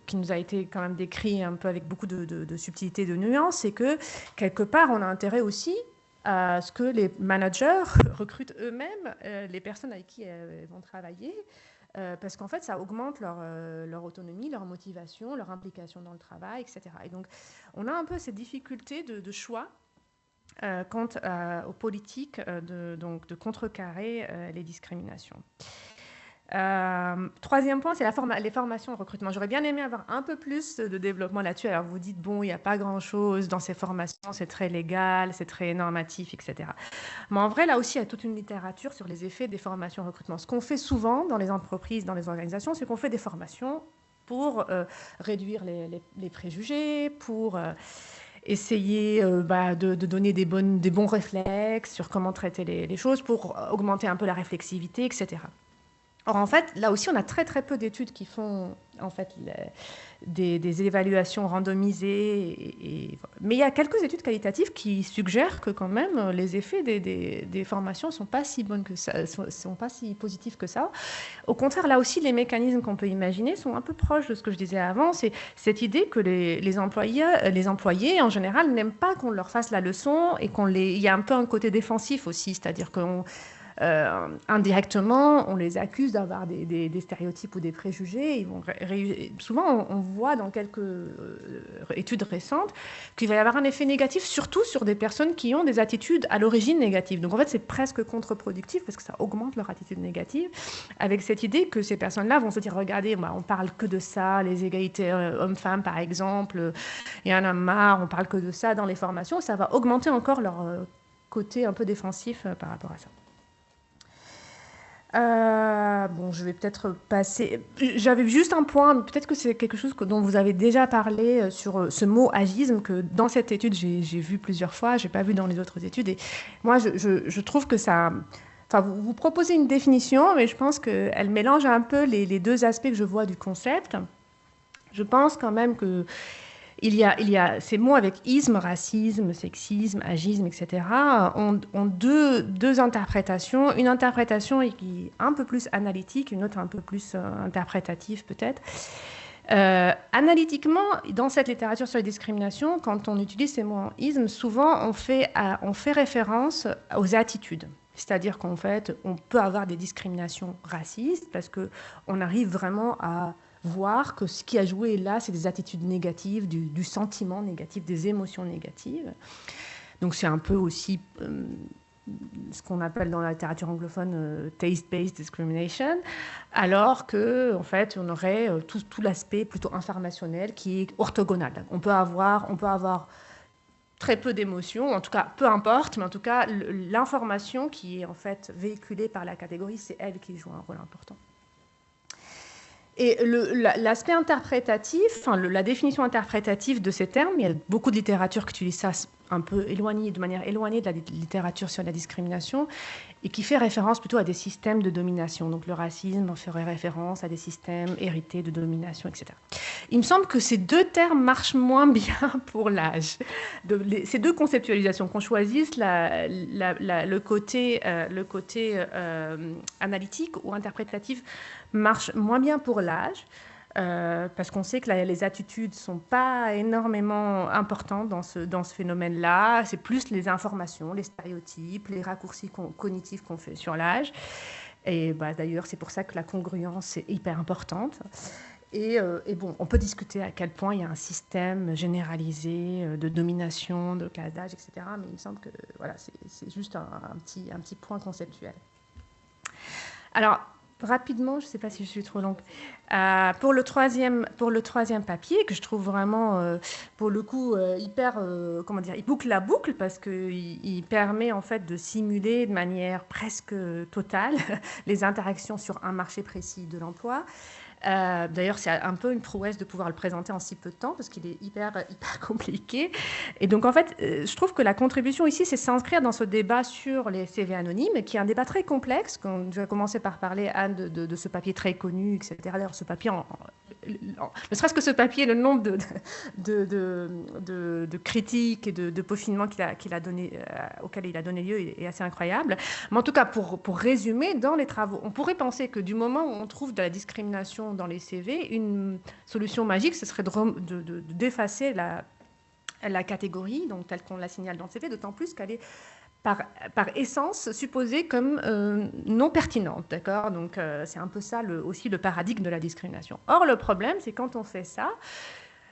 qui nous a été quand même décrit un peu avec beaucoup de subtilité, de nuances, c'est que quelque part, on a intérêt aussi à ce que les managers recrutent eux-mêmes les personnes avec qui elles vont travailler, parce qu'en fait, ça augmente leur autonomie, leur motivation, leur implication dans le travail, etc. Et donc, on a un peu cette difficulté de choix quant aux politiques de contrecarrer les discriminations. Troisième point, c'est les formations et le recrutement. J'aurais bien aimé avoir un peu plus de développement là-dessus. Alors vous dites, bon, il n'y a pas grand-chose dans ces formations, c'est très légal, c'est très normatif, etc. Mais en vrai, là aussi, il y a toute une littérature sur les effets des formations et recrutement. Ce qu'on fait souvent dans les entreprises, dans les organisations, c'est qu'on fait des formations pour réduire les préjugés, pour... essayer de donner des bons réflexes sur comment traiter les choses pour augmenter un peu la réflexivité, etc. Or, en fait, là aussi, on a très, très peu d'études qui font en fait, des évaluations randomisées. Mais il y a quelques études qualitatives qui suggèrent que quand même, les effets des formations ne sont pas si bonnes que ça, sont pas si positifs que ça. Au contraire, là aussi, les mécanismes qu'on peut imaginer sont un peu proches de ce que je disais avant. C'est cette idée que les employés, en général, n'aiment pas qu'on leur fasse la leçon et il y a un peu un côté défensif aussi, c'est-à-dire qu'on... indirectement, on les accuse d'avoir des stéréotypes ou des préjugés. Souvent, on voit dans quelques études récentes qu'il va y avoir un effet négatif, surtout sur des personnes qui ont des attitudes à l'origine négatives. Donc en fait, c'est presque contre-productif parce que ça augmente leur attitude négative, avec cette idée que ces personnes-là vont se dire, regardez, on parle que de ça, les égalités hommes-femmes par exemple, il y en a marre, on parle que de ça dans les formations, ça va augmenter encore leur côté un peu défensif par rapport à ça. Je vais peut-être passer... J'avais juste un point, peut-être que c'est quelque chose dont vous avez déjà parlé sur ce mot agisme, que dans cette étude, j'ai vu plusieurs fois, je n'ai pas vu dans les autres études. Et moi, je trouve que ça... Enfin, vous proposez une définition, mais je pense qu'elle mélange un peu les deux aspects que je vois du concept. Je pense quand même que... Il y a ces mots avec isme, racisme, sexisme, agisme, etc., ont deux interprétations. Une interprétation qui est un peu plus analytique, une autre un peu plus interprétative peut-être. Analytiquement, dans cette littérature sur les discriminations, quand on utilise ces mots en isme, souvent on fait référence aux attitudes. C'est-à-dire qu'en fait, on peut avoir des discriminations racistes parce qu'on arrive vraiment à voir que ce qui a joué là, c'est des attitudes négatives, du sentiment négatif, des émotions négatives. Donc c'est un peu aussi ce qu'on appelle dans la littérature anglophone taste-based discrimination, alors que en fait on aurait tout l'aspect plutôt informationnel qui est orthogonal. On peut avoir très peu d'émotions, en tout cas peu importe, mais en tout cas l'information qui est en fait véhiculée par la catégorie, c'est elle qui joue un rôle important. Et l'aspect interprétatif, la définition interprétative de ces termes, il y a beaucoup de littérature qui utilise ça un peu de manière éloignée de la littérature sur la discrimination et qui fait référence plutôt à des systèmes de domination. Donc le racisme ferait référence à des systèmes hérités de domination, etc. Il me semble que ces deux termes marchent moins bien pour l'âge. Ces deux conceptualisations, qu'on choisisse le côté analytique ou interprétatif, marche moins bien pour l'âge, parce qu'on sait que les attitudes ne sont pas énormément importantes dans ce phénomène-là. C'est plus les informations, les stéréotypes, les raccourcis cognitifs qu'on fait sur l'âge. Et d'ailleurs, c'est pour ça que la congruence est hyper importante. Et bon, on peut discuter à quel point il y a un système généralisé de domination, de classe d'âge, etc. Mais il me semble que voilà, c'est juste un petit point conceptuel. Alors, rapidement, je ne sais pas si je suis trop longue, pour le troisième papier, que je trouve vraiment, pour le coup, comment dire, il boucle la boucle parce qu'il permet en fait de simuler de manière presque totale les interactions sur un marché précis de l'emploi. D'ailleurs, c'est un peu une prouesse de pouvoir le présenter en si peu de temps parce qu'il est hyper compliqué. Et donc, en fait, je trouve que la contribution ici, c'est s'inscrire dans ce débat sur les CV anonymes, qui est un débat très complexe. Je vais commencer par parler, Anne, de ce papier très connu, etc. D'ailleurs, ce papier, ne serait-ce que ce papier, le nombre de critiques et de peaufinements auxquels il a donné lieu est assez incroyable. Mais en tout cas, pour résumer, dans les travaux, on pourrait penser que du moment où on trouve de la discrimination dans les CV, une solution magique, ce serait d'effacer la catégorie, donc telle qu'on la signale dans le CV, d'autant plus qu'elle est par essence supposée comme non pertinente, d'accord? Donc c'est un peu ça aussi le paradigme de la discrimination. Or, le problème, c'est quand on fait ça,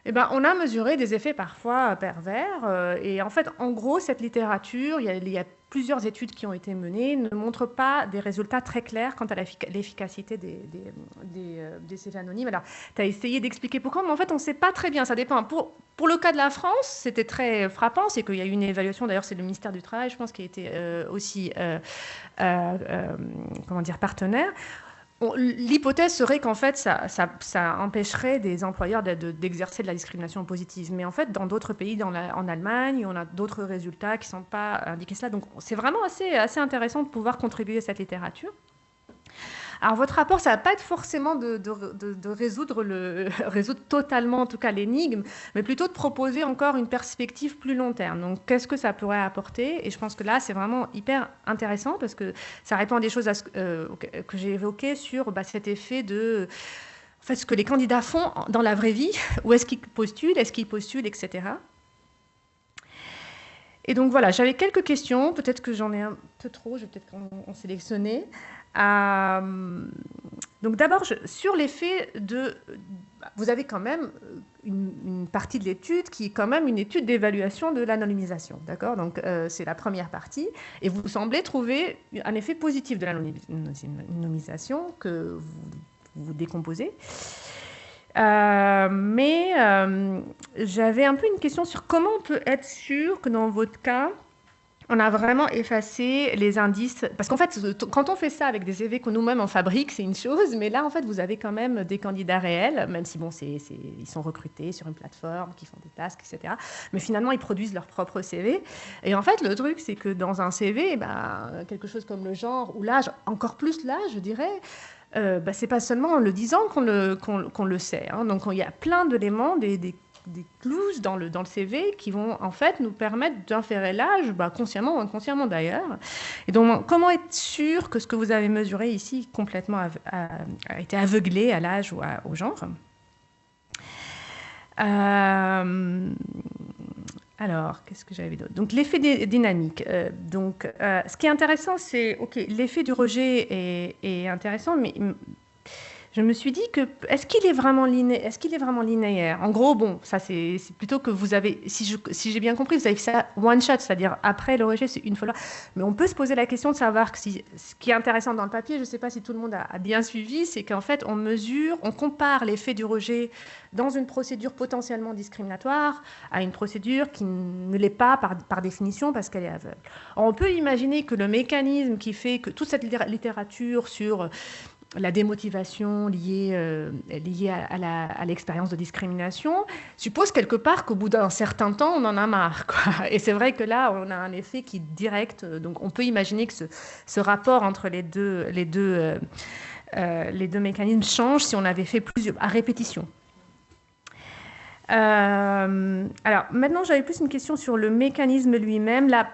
eh ben, on a mesuré des effets parfois pervers. Et en fait, en gros, cette littérature, il y a plusieurs études qui ont été menées, ne montrent pas des résultats très clairs quant à l'efficacité des CV anonymes. Alors, tu as essayé d'expliquer pourquoi, mais en fait, on ne sait pas très bien. Ça dépend. Pour le cas de la France, c'était très frappant. C'est qu'il y a eu une évaluation, d'ailleurs, c'est le ministère du Travail, je pense, qui a été aussi comment dire, partenaire. L'hypothèse serait qu'en fait, ça empêcherait des employeurs d'exercer de la discrimination positive. Mais en fait, dans d'autres pays, en Allemagne, on a d'autres résultats qui ne sont pas indiqués cela. Donc, c'est vraiment assez intéressant de pouvoir contribuer à cette littérature. Alors, votre rapport, ça ne va pas être forcément de résoudre totalement, en tout cas, l'énigme, mais plutôt de proposer encore une perspective plus long terme. Donc, qu'est-ce que ça pourrait apporter? Et je pense que là, c'est vraiment hyper intéressant parce que ça répond à des choses que j'ai évoquées sur cet effet de en fait, ce que les candidats font dans la vraie vie, où est-ce qu'ils postulent, etc. Et donc, voilà, j'avais quelques questions. Peut-être que j'en ai un peu trop, je vais peut-être en sélectionner. Donc d'abord, sur l'effet vous avez quand même une partie de l'étude qui est quand même une étude d'évaluation de l'anonymisation, d'accord? Donc c'est la première partie, et vous semblez trouver un effet positif de l'anonymisation que vous décomposez. Mais j'avais un peu une question sur comment on peut être sûr que dans votre cas, on a vraiment effacé les indices. Parce qu'en fait, quand on fait ça avec des CV que nous-mêmes on fabrique, c'est une chose. Mais là, en fait, vous avez quand même des candidats réels, même si, bon, ils sont recrutés sur une plateforme, qui font des tasks, etc. Mais finalement, ils produisent leur propre CV. Et en fait, le truc, c'est que dans un CV, quelque chose comme le genre ou l'âge, encore plus l'âge, je dirais, c'est pas seulement en le disant qu'on le sait. Hein. Donc, il y a plein d'éléments, des clauses dans le CV qui vont en fait nous permettre d'inférer l'âge, consciemment ou inconsciemment d'ailleurs. Et donc, comment être sûr que ce que vous avez mesuré ici complètement a été aveuglé à l'âge ou au genre? Alors, qu'est-ce que j'avais d'autre? Donc, l'effet dynamique. Ce qui est intéressant, c'est, l'effet du rejet est intéressant, mais je me suis dit que est-ce qu'il est vraiment linéaire? En gros, bon, ça c'est plutôt que vous avez, si j'ai bien compris, vous avez fait ça one shot, c'est-à-dire après le rejet, c'est une fois. Mais on peut se poser la question de savoir ce qui est intéressant dans le papier, je ne sais pas si tout le monde a bien suivi, c'est qu'en fait on compare l'effet du rejet dans une procédure potentiellement discriminatoire à une procédure qui ne l'est pas par définition parce qu'elle est aveugle. Alors, on peut imaginer que le mécanisme qui fait que toute cette littérature sur la démotivation liée à l'expérience de discrimination suppose quelque part qu'au bout d'un certain temps, on en a marre, quoi. Et c'est vrai que là, on a un effet qui est direct. Donc, on peut imaginer que ce rapport entre les deux mécanismes change si on avait fait à répétition. Alors, maintenant, j'avais plus une question sur le mécanisme lui-même. Là,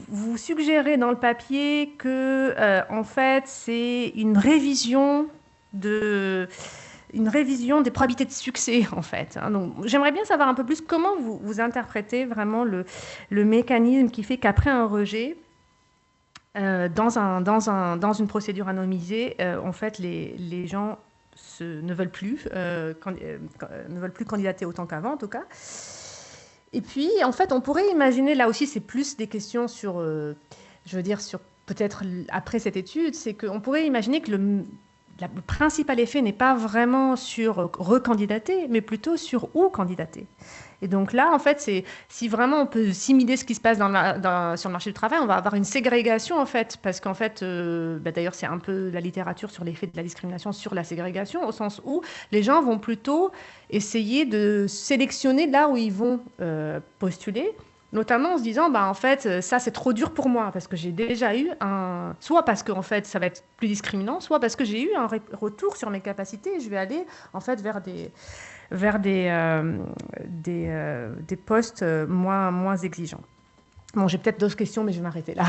vous suggérez dans le papier que, en fait, c'est une révision des probabilités de succès, en fait. Hein. Donc, j'aimerais bien savoir un peu plus comment vous interprétez vraiment le mécanisme qui fait qu'après un rejet, dans une procédure anonymisée, en fait, les gens ne veulent plus candidater autant qu'avant, en tout cas. Et puis, en fait, on pourrait imaginer, là aussi, c'est plus des questions sur, sur peut-être après cette étude, c'est qu'on pourrait imaginer que le principal effet n'est pas vraiment sur recandidater, mais plutôt sur où candidater. Et donc là, en fait, si vraiment on peut simuler ce qui se passe sur le marché du travail, on va avoir une ségrégation, en fait, parce qu'en fait, d'ailleurs, c'est un peu la littérature sur l'effet de la discrimination sur la ségrégation, au sens où les gens vont plutôt essayer de sélectionner là où ils vont postuler, notamment en se disant, en fait, ça, c'est trop dur pour moi, parce que j'ai déjà eu soit parce que, en fait, ça va être plus discriminant, soit parce que j'ai eu un retour sur mes capacités, et je vais aller, en fait, vers des postes moins exigeants. Bon, j'ai peut-être d'autres questions, mais je vais m'arrêter là.